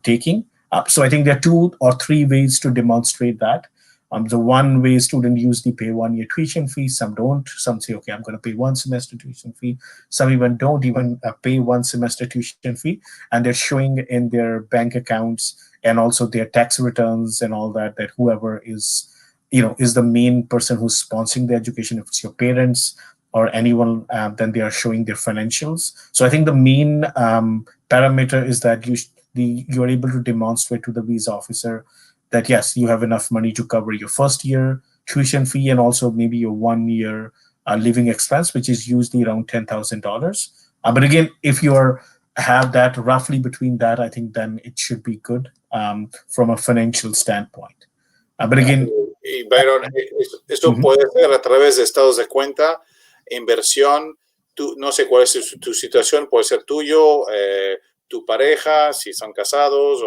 taking. So I think there are 2 or 3 ways to demonstrate that. The one way students usually pay 1 year tuition fee, some don't. Some say, okay, I'm going to pay 1 semester tuition fee. Some even don't even pay 1 semester tuition fee, and they're showing in their bank accounts and also their tax returns and all that whoever is the main person who's sponsoring the education, if it's your parents or anyone, then they are showing their financials. So I think the main parameter is that you're able to demonstrate to the visa officer that, yes, you have enough money to cover your first year tuition fee and also maybe your 1 year living expense, which is usually around $10,000. But again, if you have that roughly between that, I think then it should be good from a financial standpoint. But again, y Byron, esto puede ser a través de estados de cuenta, inversión. No sé cuál es tu situación, puede ser tuyo, tu pareja, si son casados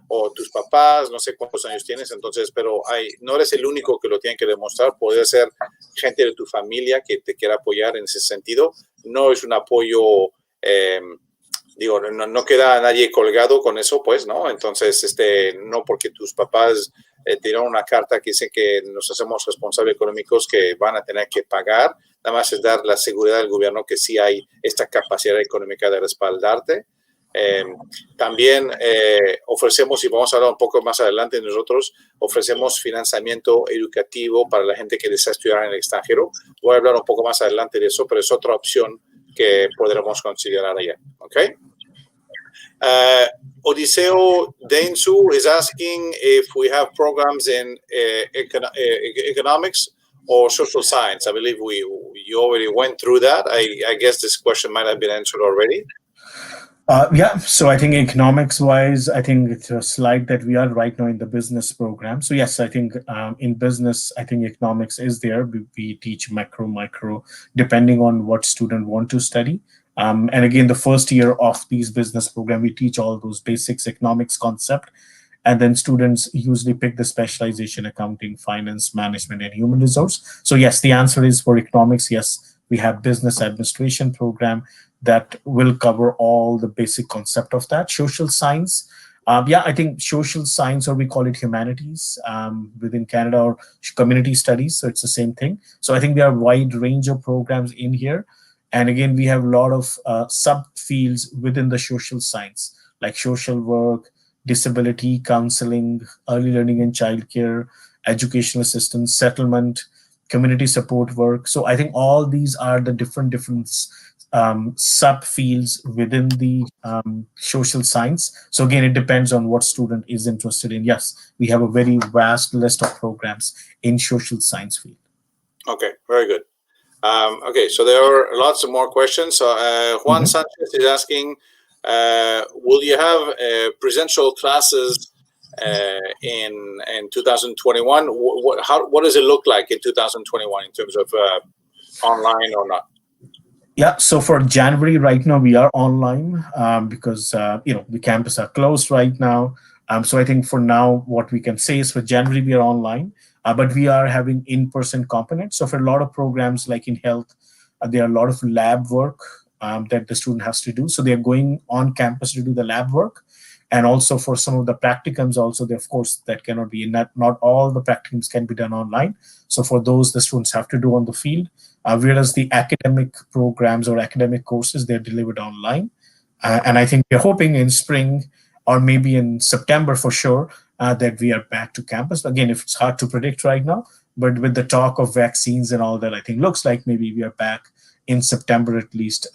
o tus papás, no sé cuántos años tienes, entonces, pero no eres el único que lo tiene que demostrar, puede ser gente de tu familia que te quiera apoyar en ese sentido. No es un apoyo, no queda nadie colgado con eso, pues, ¿no? Entonces, no porque tus papás tiraron una carta que dice que nos hacemos responsables económicos que van a tener que pagar, nada más es dar la seguridad del gobierno que sí hay esta capacidad económica de respaldarte. También ofrecemos, y vamos a hablar un poco más adelante nosotros, ofrecemos financiamiento educativo para la gente que desea estudiar en el extranjero. Voy a hablar un poco más adelante de eso, pero es otra opción que podremos considerar allá. Okay? Odiseo Densu is asking if we have programs in economics or social science. I believe you already went through that. I guess this question might have been answered already. Yeah, so I think economics-wise, I think it's a slide that we are right now in the business program. So yes, I think in business, I think economics is there. We teach macro, micro, depending on what student want to study. And again, the first year of these business program, we teach all those basics economics concept. And then students usually pick the specialization, accounting, finance, management, and human resource. So yes, the answer is for economics, yes, we have business administration program that will cover all the basic concept of that. Social science, yeah, I think social science, or we call it humanities within Canada, or community studies, so it's the same thing. So I think there are a wide range of programs in here. And again, we have a lot of sub-fields within the social science, like social work, disability counseling, early learning and childcare, educational assistance, settlement, community support work. So I think all these are the different sub-fields within the social science. So again, it depends on what student is interested in. Yes, we have a very vast list of programs in social science field. Okay, very good. Okay, so there are lots of more questions. So Juan Sanchez is asking, will you have presential classes in 2021? What does it look like in 2021 in terms of online or not? Yeah, so for January right now, we are online because, the campus are closed right now. So I think for now, what we can say is for January, we are online, but we are having in-person components. So for a lot of programs like in health, there are a lot of lab work that the student has to do. So they're going on campus to do the lab work. And also for some of the practicums also, of course, that cannot be, not all the practicums can be done online. So for those, the students have to do on the field. Whereas the academic programs or academic courses, they're delivered online. And I think we're hoping in spring or maybe in September for sure that we are back to campus. Again, if it's hard to predict right now, but with the talk of vaccines and all that, I think looks like maybe we are back in September at least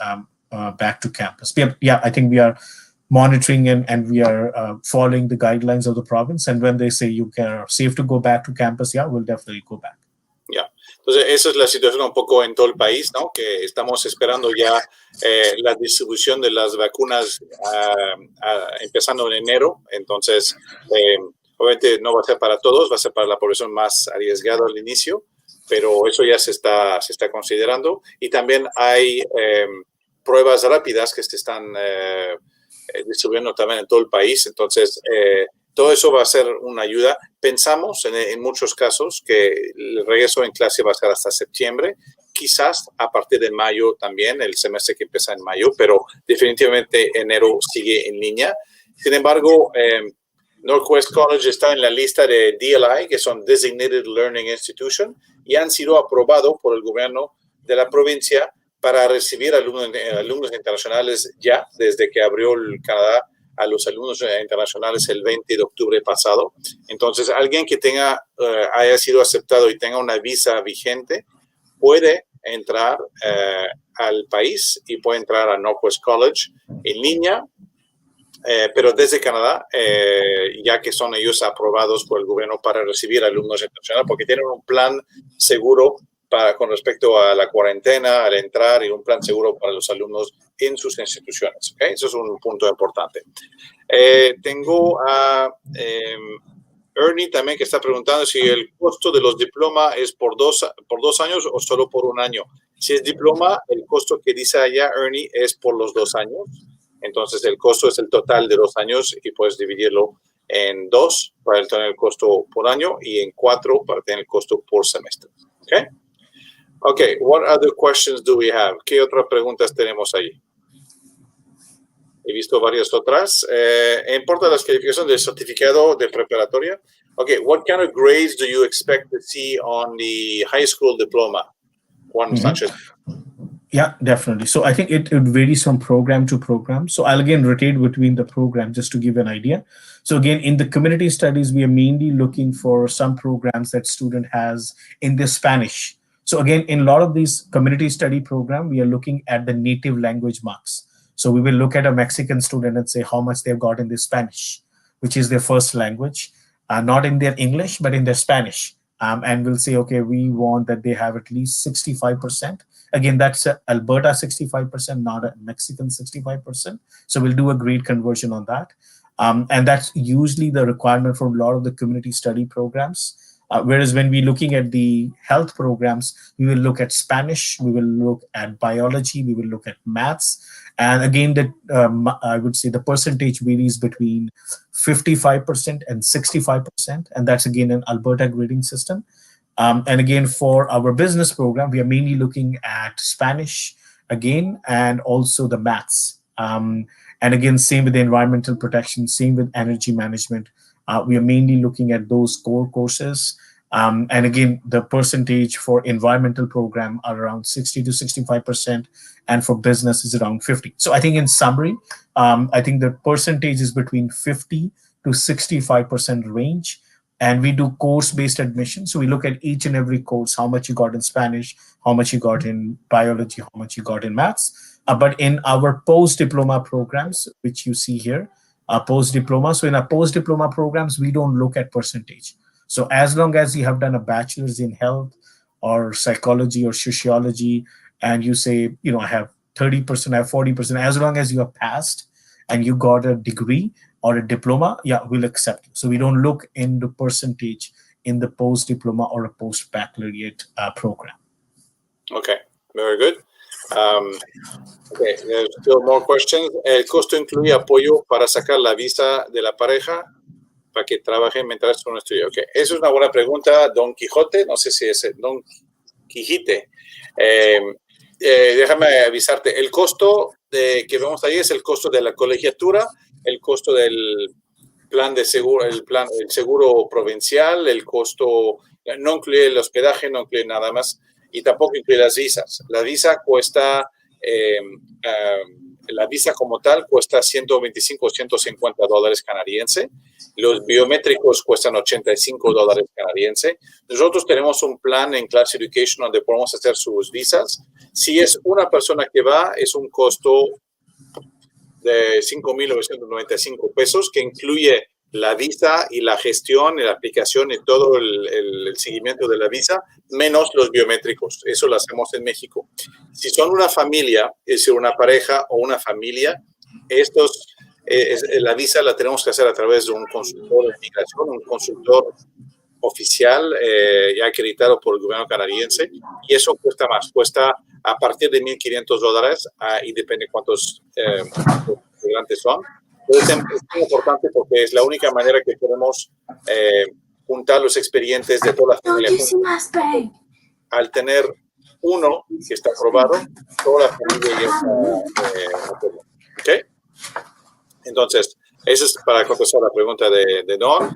back to campus. Yeah, I think we are monitoring and we are following the guidelines of the province. And when they say you are safe to go back to campus, yeah, we'll definitely go back. Yeah. Entonces, esa es la situación un poco en todo el país, ¿no? Que estamos esperando ya la distribución de las vacunas empezando en enero. Entonces, obviamente no va a ser para todos, va a ser para la población más arriesgada al inicio, pero eso ya se está considerando. Y también hay pruebas rápidas que se están distribuyendo también en todo el país. Entonces, todo eso va a ser una ayuda. Pensamos en muchos casos que el regreso en clase va a ser hasta septiembre, quizás a partir de mayo también, el semestre que empieza en mayo, pero definitivamente enero sigue en línea. Sin embargo, NorQuest College está en la lista de DLI, que son Designated Learning Institution, y han sido aprobados por el gobierno de la provincia para recibir alumnos internacionales ya desde que abrió el Canadá a los alumnos internacionales el 20 de octubre pasado. Entonces, alguien que haya sido aceptado y tenga una visa vigente puede entrar al país y puede entrar a NorQuest College en línea, pero desde Canadá, ya que son ellos aprobados por el gobierno para recibir alumnos internacionales, porque tienen un plan seguro con respecto a la cuarentena, al entrar, y un plan seguro para los alumnos en sus instituciones. ¿Okay? Eso es un punto importante. Tengo a Ernie también, que está preguntando si el costo de los diplomas es por dos años o solo por un año. Si es diploma, el costo que dice allá Ernie es por los 2 años. Entonces, el costo es el total de 2 años y puedes dividirlo en 2 para tener el costo por año y en 4 para tener el costo por semestre. ¿Okay? Okay, what other questions do we have? ¿Qué otras preguntas tenemos ahí? He visto varias otras. ¿Importa las calificaciones del certificado de preparatoria? Okay, what kind of grades do you expect to see on the high school diploma? Juan Sanchez. Yeah, definitely. So I think it varies from program to program. So I'll again rotate between the program just to give an idea. So again, in the community studies, we are mainly looking for some programs that student has in the Spanish. So again, in a lot of these community study program, we are looking at the native language marks. So we will look at a Mexican student and say how much they've got in their Spanish, which is their first language, not in their English, but in their Spanish. And we'll say, okay, we want that they have at least 65%. Again, that's Alberta 65%, not a Mexican 65%. So we'll do a grade conversion on that. And that's usually the requirement for a lot of the community study programs. Whereas when we're looking at the health programs, we will look at Spanish, we will look at biology, we will look at maths. And again, I would say the percentage varies between 55% and 65%. And that's again an Alberta grading system. And again, for our business program, we are mainly looking at Spanish again, and also the maths. And again, same with the environmental protection, same with energy management. We are mainly looking at those core courses. And again, the percentage for environmental program are around 60 to 65%, and for business is around 50. So I think in summary, I think the percentage is between 50 to 65% range. And we do course-based admission. So we look at each and every course, how much you got in Spanish, how much you got in biology, how much you got in maths. But in our post-diploma programs, which you see here, post-diploma. So in our post-diploma programs, we don't look at percentage. So as long as you have done a bachelor's in health or psychology or sociology, and you say, I have 30%, I have 40%, as long as you have passed and you got a degree or a diploma, yeah, we'll accept you. So we don't look into percentage in the post-diploma or a post-baccalaureate program. Okay, very good. Okay, there's still more questions. ¿El costo incluye apoyo para sacar la visa de la pareja para que trabaje mientras uno estudia? Okay, esa es una buena pregunta, Don Quijote. No sé si es Don Quijite. Déjame avisarte, el costo que vemos ahí es el costo de la colegiatura, el costo del plan de seguro, el seguro provincial, el costo no incluye el hospedaje, no incluye nada más, y tampoco incluye las visas. La visa cuesta, la visa como tal cuesta 125 o 150 dólares canadienses. Los biométricos cuestan 85 dólares canadienses. Nosotros tenemos un plan en Class Education donde podemos hacer sus visas. Si es una persona que va, es un costo de 5,995 pesos, que incluye la visa y la gestión y la aplicación y todo el seguimiento de la visa, menos los biométricos. Eso lo hacemos en México. Si son una familia, es decir, una pareja o una familia, la visa la tenemos que hacer a través de un consultor de inmigración, un consultor oficial ya acreditado por el gobierno canadiense, y eso cuesta más, cuesta a partir de 1,500 dólares y depende cuántos estudiantes son. Entonces, es muy importante porque es la única manera que podemos juntar los expedientes de toda la familia. Al tener uno que está aprobado, toda la familia ya está aprobada. ¿Okay? Entonces, eso es para contestar la pregunta de Don.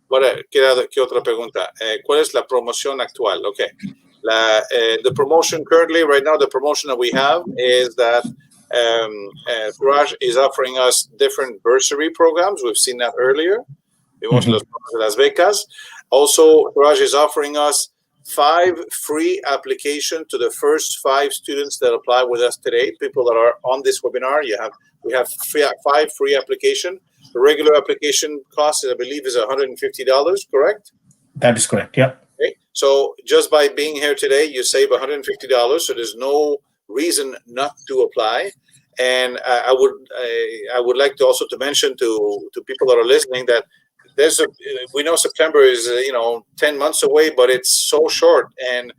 Bueno, ¿qué otra pregunta? ¿Cuál es la promoción actual? Okay. The promotion currently, right now, the promotion that we have is that Courage is offering us different bursary programs. We've seen that earlier. Vimos las becas. Also, Courage is offering us 5 free applications to the first 5 students that apply with us today. People that are on this webinar, we have 5 free applications. The regular application cost, I believe, is $150, correct? That is correct, yeah. Okay. So just by being here today, you save $150, so there's no reason not to apply. And I would like to also to mention to people that are listening that we know September is 10 months away, but it's so short, and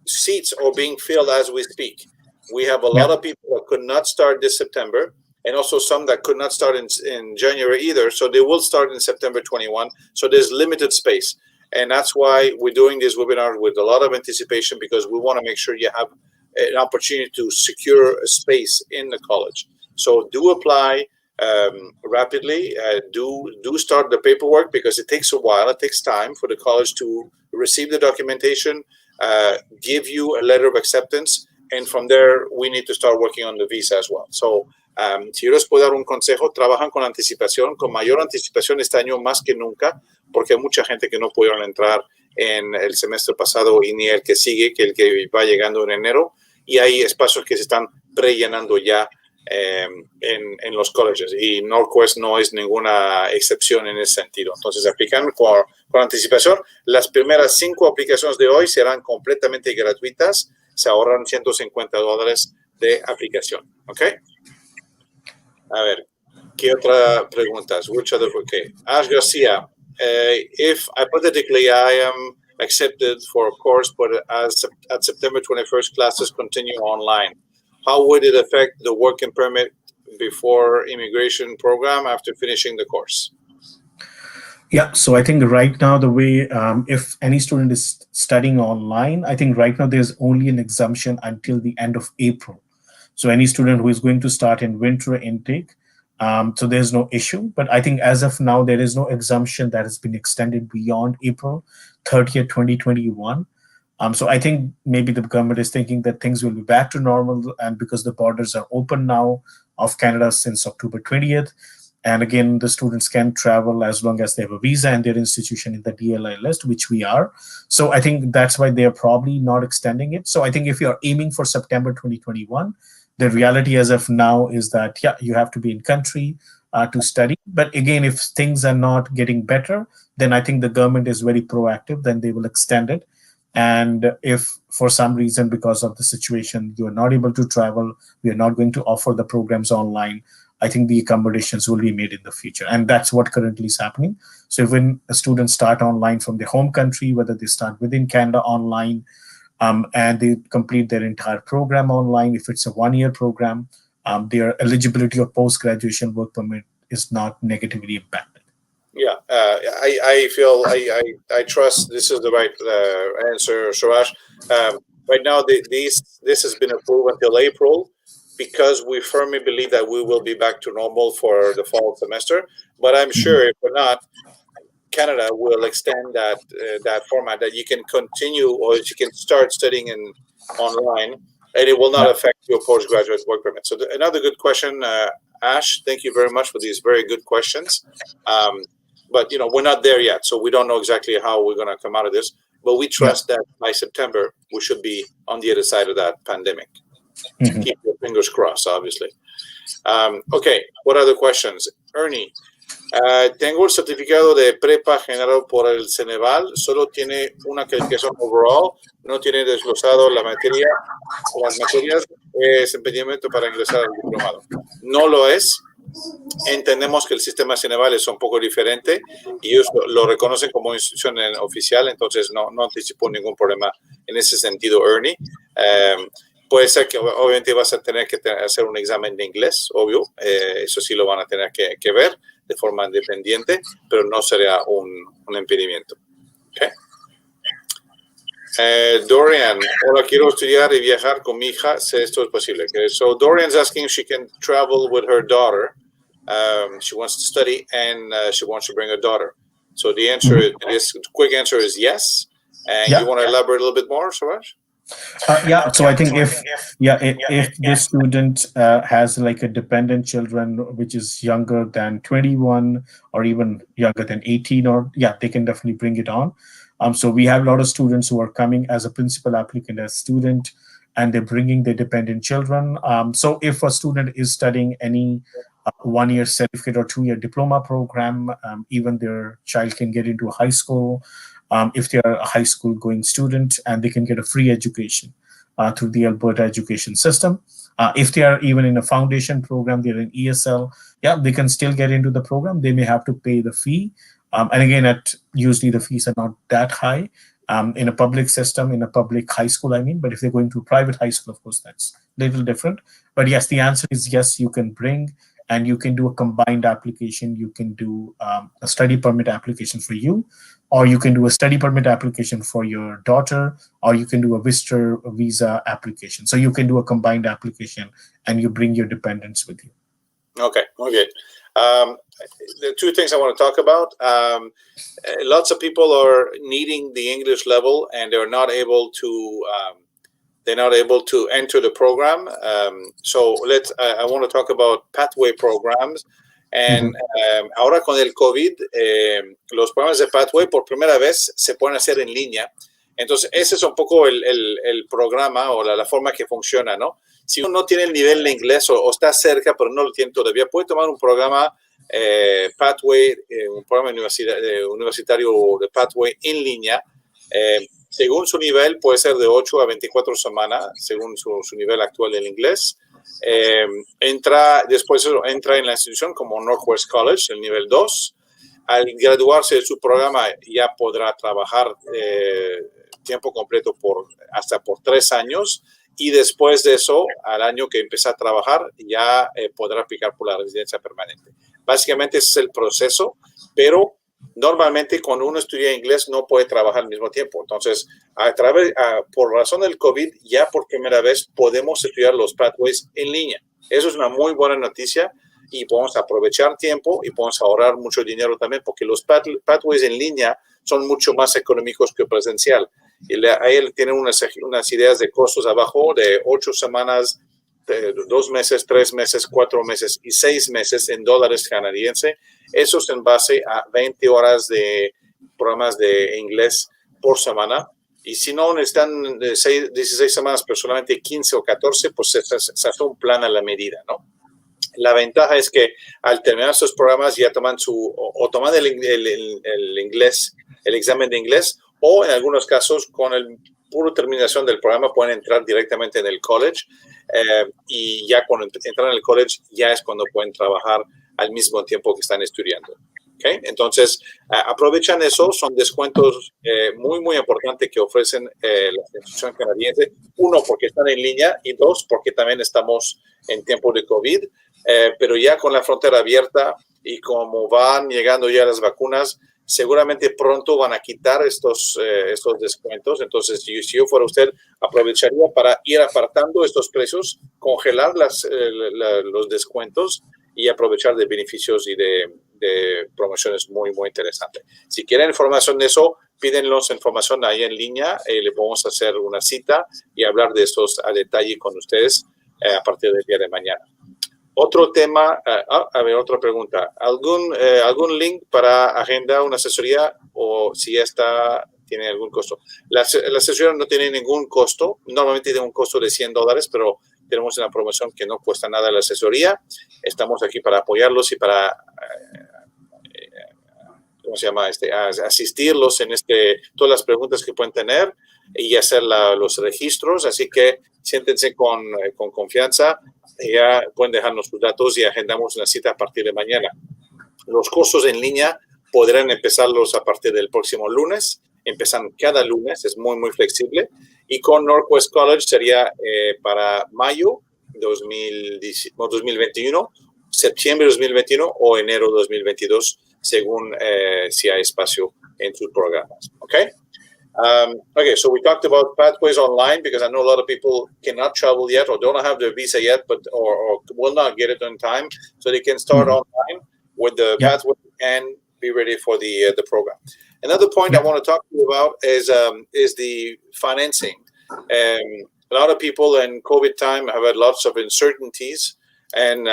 seats are being filled as we speak. We have a lot of people that could not start this September, and also some that could not start in January either. So they will start in September 21. So there's limited space. And that's why we're doing this webinar with a lot of anticipation, because we want to make sure you have an opportunity to secure a space in the college. So do apply rapidly. Do start the paperwork, because it takes a while. It takes time for the college to receive the documentation, give you a letter of acceptance, and from there, we need to start working on the visa as well. So, si yo les puedo dar un consejo, trabajan con anticipación, con mayor anticipación este año más que nunca, porque hay mucha gente que no pudieron entrar en el semestre pasado y ni el que sigue, que el que va llegando en enero, y hay espacios que se están rellenando ya en los colleges, y NorQuest no es ninguna excepción en ese sentido. Entonces, aplican con anticipación. Las primeras 5 aplicaciones de hoy serán completamente gratuitas. Se ahorran $150 de aplicación. ¿Ok? A ver, ¿qué otra preguntas? Which other? Okay. Ash Garcia, if hypothetically I am accepted for a course, but at September 21st, classes continue online, how would it affect the working permit before immigration program after finishing the course? Yeah, so I think right now the way, if any student is studying online, I think right now there's only an exemption until the end of April. So any student who is going to start in winter intake, so there's no issue. But I think as of now, there is no exemption that has been extended beyond April 30th, 2021. So I think maybe the government is thinking that things will be back to normal, and because the borders are open now of Canada since October 20th. And again, the students can travel as long as they have a visa and their institution in the DLI list, which we are. So I think that's why they're probably not extending it. So I think if you're aiming for September 2021, the reality as of now is that, yeah, you have to be in country to study. But again, if things are not getting better, then I think the government is very proactive, then they will extend it. And if for some reason, because of the situation, you are not able to travel, we are not going to offer the programs online, I think the accommodations will be made in the future. And that's what currently is happening. So when a student start online from their home country, whether they start within Canada online, and they complete their entire program online, if it's a one-year program, their eligibility of post-graduation work permit is not negatively impacted. Yeah, I trust this is the right answer, Suraj. Right now, this has been approved until April, because we firmly believe that we will be back to normal for the fall semester. But I'm sure if we're not, Canada will extend that format, that you can continue or you can start studying online, and it will not affect your postgraduate work permit. So another good question, Ash. Thank you very much for these very good questions. But we're not there yet, so we don't know exactly how we're going to come out of this. But we trust that by September we should be on the other side of that pandemic. Keep your fingers crossed, obviously. Okay, what other questions? Ernie, tengo el certificado de prepa generado por el Ceneval, solo tiene una calificación overall, no tiene desglosado las materias, es impedimento para ingresar al diplomado. No lo es. Entendemos que el sistema Ceneval es un poco diferente y ellos lo reconocen como institución oficial, entonces no anticipo ningún problema en ese sentido, Ernie. Puede ser que obviamente vas a tener que hacer un examen de inglés, obvio, eso sí lo van a tener que ver de forma independiente, pero no sería un impedimento. Okay. Dorian, hola, quiero estudiar y viajar con mi hija, si esto es posible. Okay. So Dorian's asking if she can travel with her daughter. She wants to study and she wants to bring her daughter. So the answer is, quick answer is yes. And you want to elaborate a little bit more, Suraj? So I think if the student has like a dependent children which is younger than 21 or even younger than 18, or they can definitely bring it on. So we have a lot of students who are coming as a principal applicant as student, and they're bringing their dependent children. So if a student is studying any 1-year certificate or 2-year diploma program, even their child can get into high school. If they are a high school going student, and they can get a free education through the Alberta education system. If they are even in a foundation program, they're in ESL, they can still get into the program. They may have to pay the fee. And again, usually the fees are not that high in a public system, in a public high school, but if they're going to a private high school, of course, that's a little different. But yes, the answer is yes, you can bring, and you can do a combined application. You can do a study permit application for you, or you can do a study permit application for your daughter, or you can do a visitor visa application. So you can do a combined application, and you bring your dependents with you. Okay, muy bien. The two things I want to talk about. Lots of people are needing the English level, and they're not able to enter the program. So I want to talk about pathway programs. And ahora con el COVID, los programas de pathway por primera vez se pueden hacer en línea. Entonces, ese es un poco el programa o la forma que funciona, ¿no? Si uno no tiene el nivel de inglés o está cerca, pero no lo tiene todavía, puede tomar un programa pathway, un programa universitario de pathway en línea. Según su nivel, puede ser de 8 a 24 semanas, según su nivel actual del inglés. Después entra en la institución como NorQuest College, el nivel 2. Al graduarse de su programa ya podrá trabajar tiempo completo hasta por 3 años, y después de eso, al año que empieza a trabajar, ya podrá aplicar por la residencia permanente. Básicamente ese es el proceso, pero normalmente cuando uno estudia inglés no puede trabajar al mismo tiempo. Entonces, por razón del COVID, ya por primera vez podemos estudiar los pathways en línea. Eso es una muy buena noticia y podemos aprovechar tiempo y podemos ahorrar mucho dinero también, porque los pathways en línea son mucho más económicos que presencial. Y ahí tienen unas ideas de costos abajo de 8 semanas, 2 meses, 3 meses, 4 meses y 6 meses en dólares canadienses. Eso es en base a 20 horas de programas de inglés por semana. Y si no necesitan 16 semanas, pero solamente 15 o 14, pues se hace un plan a la medida, ¿no? La ventaja es que al terminar estos programas ya toman el inglés, el examen de inglés, o en algunos casos con el pura terminación del programa pueden entrar directamente en el college, y ya cuando entran en el college ya es cuando pueden trabajar al mismo tiempo que están estudiando. ¿Okay? Entonces, aprovechan eso, son descuentos muy, muy importantes que ofrecen las instituciones canadienses. 1, porque están en línea, y 2, porque también estamos en tiempo de COVID, pero ya con la frontera abierta y como van llegando ya las vacunas, seguramente pronto van a quitar estos descuentos. Entonces, si yo fuera usted, aprovecharía para ir apartando estos precios, congelar los descuentos y aprovechar de beneficios y de promociones muy, muy interesantes. Si quieren información de eso, pídenlos información ahí en línea. Le podemos hacer una cita y hablar de estos a detalle con ustedes a partir del día de mañana. Otro tema, otra pregunta. ¿Algún link para agendar una asesoría, o si ya tiene algún costo? La asesoría no tiene ningún costo. Normalmente tiene un costo de $100, pero tenemos una promoción que no cuesta nada la asesoría. Estamos aquí para apoyarlos y para asistirlos en todas las preguntas que pueden tener y hacer los registros. Así que siéntense con confianza. Ya pueden dejarnos sus datos y agendamos una cita a partir de mañana. Los cursos en línea podrán empezarlos a partir del próximo lunes. Empiezan cada lunes, es muy, muy flexible. Y con NorQuest College sería para mayo 2021, septiembre 2021 o enero 2022, según si hay espacio en sus programas. Okay? Okay, so we talked about pathways online because I know a lot of people cannot travel yet or don't have their visa yet, or will not get it on time, so they can start online with the pathway and be ready for the program. Another point I want to talk to you about is the financing. A lot of people in COVID time have had lots of uncertainties, and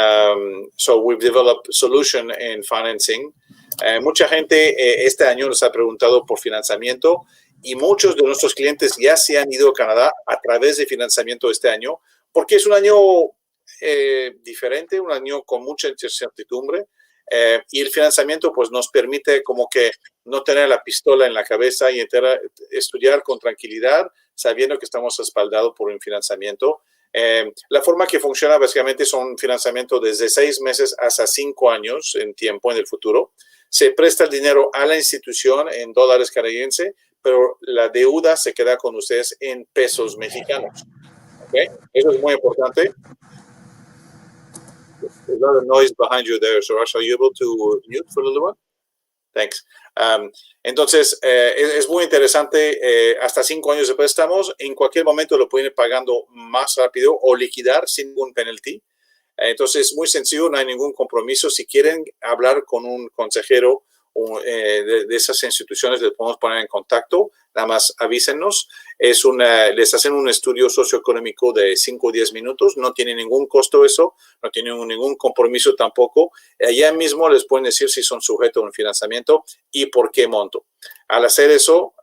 so we've developed a solution in financing. Mucha gente este año nos ha preguntado por financiamiento, y muchos de nuestros clientes ya se han ido a Canadá a través de financiamiento este año, porque es un año diferente, un año con mucha incertidumbre, y el financiamiento pues nos permite como que no tener la pistola en la cabeza y estudiar con tranquilidad, sabiendo que estamos respaldados por un financiamiento. La forma que funciona básicamente son financiamiento desde 6 meses hasta 5 años en tiempo en el futuro. Se presta el dinero a la institución en dólares canadienses, pero la deuda se queda con ustedes en pesos mexicanos. ¿Okay? Eso es muy importante. There's a lot of noise behind you there, so are you able to mute for a little while? Thanks. Entonces, es muy interesante. Hasta 5 años de préstamos. En cualquier momento lo pueden ir pagando más rápido o liquidar sin ningún penalty. Entonces, muy sencillo, no hay ningún compromiso. Si quieren hablar con un consejero de esas instituciones, les podemos poner en contacto. Nada más avísenos. Les hacen un estudio socioeconómico de 5 o 10 minutos. No tiene ningún costo eso, no tiene ningún compromiso tampoco. Allá mismo les pueden decir si son sujetos a un financiamiento y por qué monto. Al hacer eso,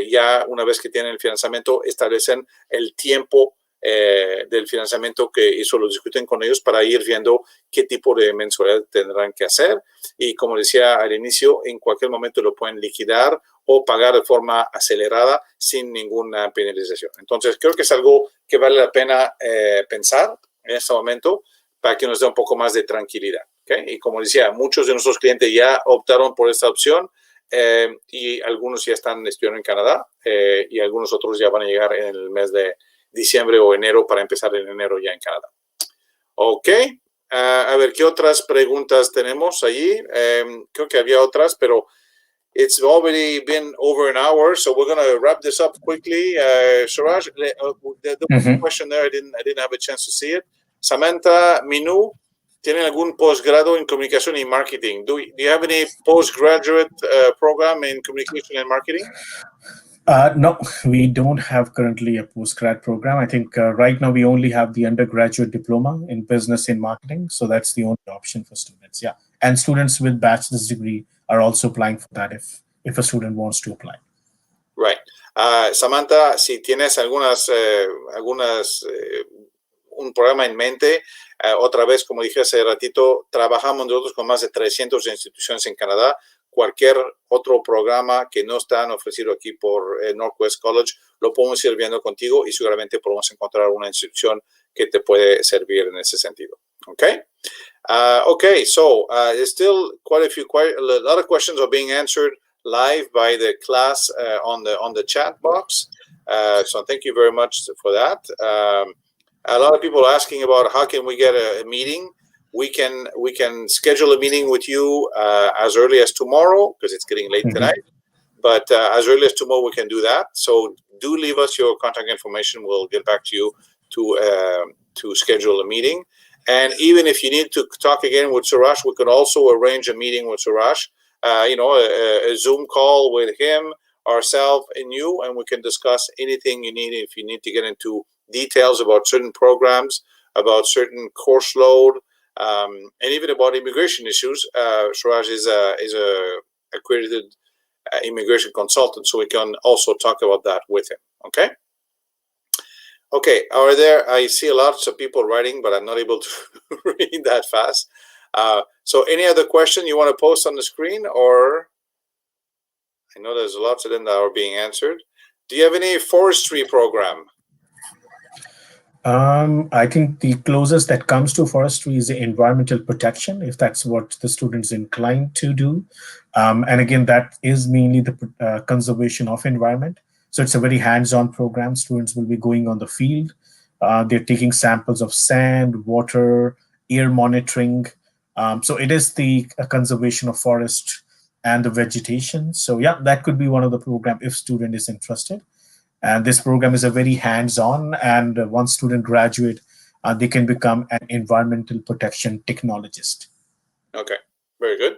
ya una vez que tienen el financiamiento, establecen el tiempo del financiamiento que eso lo discuten con ellos para ir viendo qué tipo de mensualidad tendrán que hacer. Y como decía al inicio, en cualquier momento lo pueden liquidar o pagar de forma acelerada sin ninguna penalización. Entonces, creo que es algo que vale la pena pensar en este momento para que nos dé un poco más de tranquilidad. ¿Okay? Y como decía, muchos de nuestros clientes ya optaron por esta opción y algunos ya están estudiando en Canadá y algunos otros ya van a llegar en el mes de diciembre o enero para empezar en enero ya en Canadá. Ok. A ver, ¿qué otras preguntas tenemos allí? Creo que había otras, pero it's already been over an hour, so we're going to wrap this up quickly. Suraj, the question there, I didn't have a chance to see it. Samantha Minu, ¿tienen algún posgrado en comunicación y marketing? Do you have any postgraduate program in communication and marketing? No, we don't have currently a postgrad program. I think right now we only have the undergraduate diploma in business and marketing. So that's the only option for students. Yeah. And students with bachelor's degree are also applying for that if a student wants to apply. Right. Samantha, si tienes un programa en mente, otra vez, como dije hace ratito, trabajamos nosotros con más de 300 instituciones en Canadá. Cualquier otro programa que no están ofrecido aquí por NorQuest College, lo podemos ir viendo contigo y seguramente podemos encontrar una institución que te puede servir en ese sentido. Okay? Okay, so there's still a lot of questions are being answered live by the class on the chat box. So thank you very much for that. A lot of people are asking about how can we get a meeting. We can schedule a meeting with you as early as tomorrow because it's getting late tonight. But as early as tomorrow, we can do that. So do leave us your contact information. We'll get back to you to schedule a meeting. And even if you need to talk again with Suraj, we could also arrange a meeting with Suraj. A Zoom call with him, ourselves, and you, and we can discuss anything you need. If you need to get into details about certain programs, about certain course load. And even about immigration issues, Suraj is a accredited immigration consultant, so we can also talk about that with him. Okay. Okay. I see lots of people writing, but I'm not able to read that fast. So, any other question you want to post on the screen, or I know there's lots of them that are being answered. Do you have any forestry program? I think the closest that comes to forestry is the environmental protection, if that's what the student's inclined to do. And again, that is mainly the conservation of environment. So it's a very hands-on program. Students will be going on the field. They're taking samples of sand, water, air monitoring. So it is the conservation of forest and the vegetation. So yeah, that could be one of the program if student is interested. And this program is a very hands-on, and once student graduate, they can become an environmental protection technologist. Okay, very good.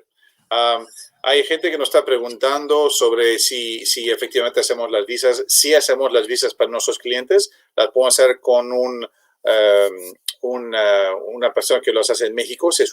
Hay gente que nos está preguntando sobre si efectivamente hacemos las visas. Si hacemos las visas para nuestros clientes, las podemos hacer con una persona que los hace en México. Si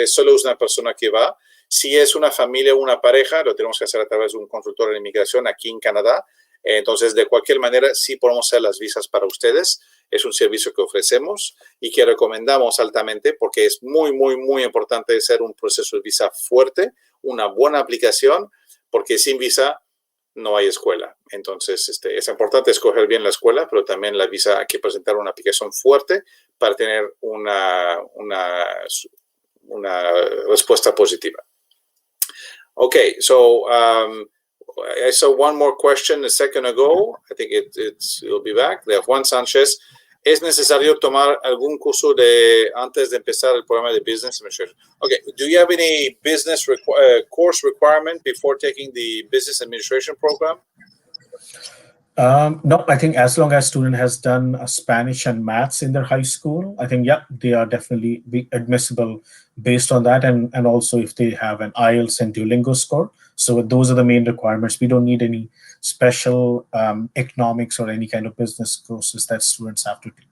solo es una persona que va. Si es una familia o una pareja, lo tenemos que hacer a través de un consultor en inmigración aquí en Canadá. Entonces, de cualquier manera, sí podemos hacer las visas para ustedes. Es un servicio que ofrecemos y que recomendamos altamente porque es muy, muy, muy importante hacer un proceso de visa fuerte, una buena aplicación, porque sin visa no hay escuela. Entonces, es importante escoger bien la escuela, pero también la visa hay que presentar una aplicación fuerte para tener una respuesta positiva. Okay, so I saw one more question a second ago. I think it'll be back. They have Juan Sánchez. ¿Es necesario tomar algún curso antes de empezar el programa de Business Administration? Okay. Do you have any business course requirement before taking the Business Administration program? No, I think as long as student has done Spanish and maths in their high school, I think, yeah, they are definitely be admissible based on that. And also if they have an IELTS and Duolingo score. So those are the main requirements. We don't need any special economics or any kind of business courses that students have to take.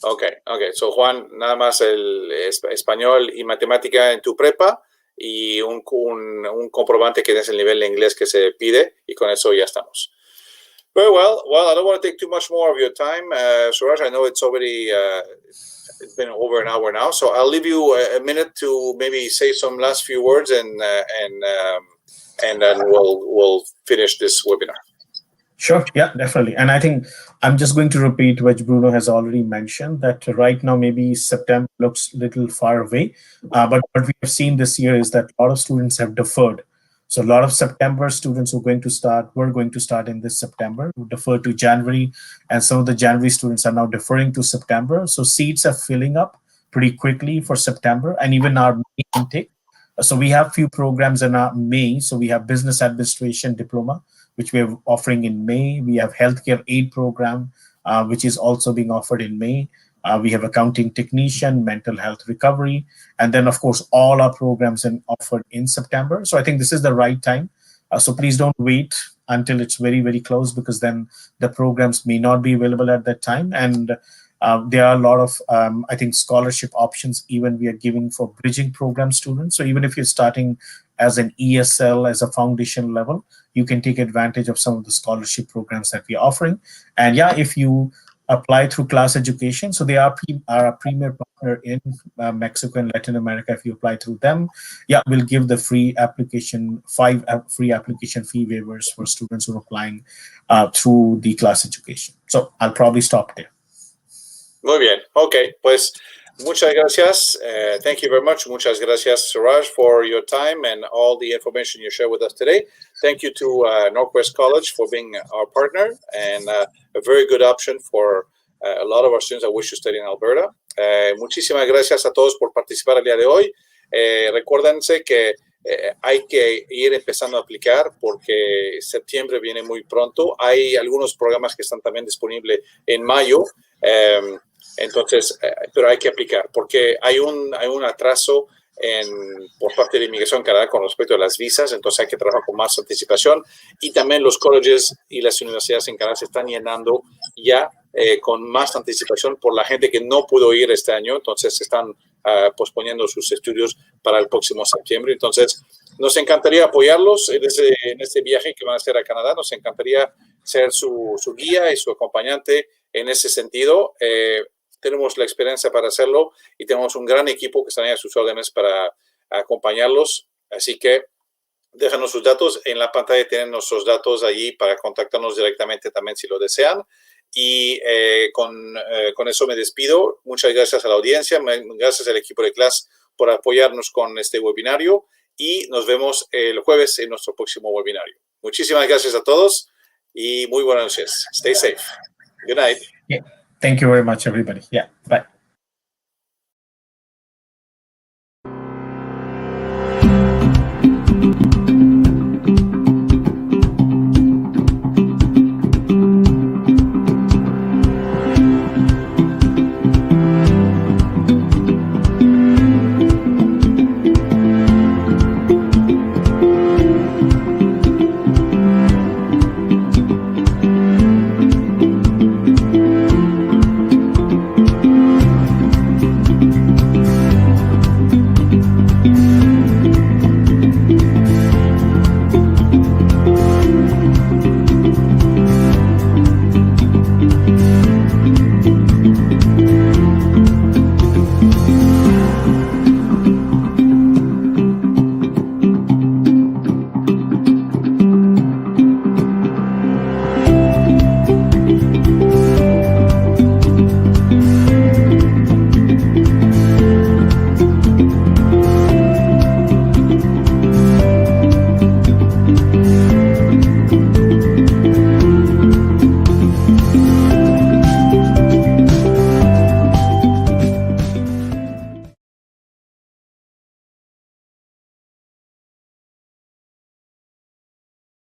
Okay. So Juan, nada más el español y matemática en tu prepa y un comprobante que tienes el nivel de inglés que se pide y con eso ya estamos. Very well. Well, I don't want to take too much more of your time, Suraj. I know it's already it's been over an hour now, so I'll leave you a minute to maybe say some last few words, and then we'll finish this webinar. Sure. Yeah, definitely. And I think I'm just going to repeat what Bruno has already mentioned, that right now maybe September looks a little far away, but what we have seen this year is that a lot of students have deferred. So a lot of September students were going to start in this September, who deferred to January, and some of the January students are now deferring to September. So seats are filling up pretty quickly for September, and even our May intake. So we have few programs in our May. So we have Business Administration Diploma, which we are offering in May. We have Healthcare Aid Program, which is also being offered in May. We have Accounting Technician, Mental Health Recovery, and then, of course, all our programs are offered in September. So I think this is the right time. So please don't wait until it's very, very close, because then the programs may not be available at that time. And there are a lot of, I think, scholarship options even we are giving for bridging program students. So even if you're starting as an ESL, as a foundation level, you can take advantage of some of the scholarship programs that we are offering. And yeah, if you apply through Class Education, so they are our premier partner in Mexico and Latin America. If you apply through them, yeah, we'll give the free application, 5 free application fee waivers for students who are applying through the Class Education. So I'll probably stop there. Muy bien. Okay, pues muchas gracias. Thank you very much. Muchas gracias, Suraj, for your time and all the information you shared with us today. Thank you to NorQuest College for being our partner and a very good option for a lot of our students that wish to study in Alberta. Muchísimas gracias a todos por participar el día de hoy. Recuérdense que hay que ir empezando a aplicar porque septiembre viene muy pronto. Hay algunos programas que están también disponibles en mayo. Entonces, pero hay que aplicar porque hay un atraso por parte de Inmigración Canadá con respecto a las visas, entonces hay que trabajar con más anticipación y también los colleges y las universidades en Canadá se están llenando ya con más anticipación por la gente que no pudo ir este año, entonces están posponiendo sus estudios para el próximo septiembre. Entonces, nos encantaría apoyarlos en este viaje que van a hacer a Canadá, nos encantaría ser su guía y su acompañante en ese sentido. Tenemos la experiencia para hacerlo y tenemos un gran equipo que están ahí a sus órdenes para acompañarlos. Así que déjanos sus datos. En la pantalla tienen nuestros datos allí para contactarnos directamente también si lo desean. Y con eso me despido. Muchas gracias a la audiencia. Gracias al equipo de clase por apoyarnos con este webinario. Y nos vemos el jueves en nuestro próximo webinario. Muchísimas gracias a todos y muy buenas noches. Stay safe. Good night. Yeah. Thank you very much, everybody. Yeah, bye.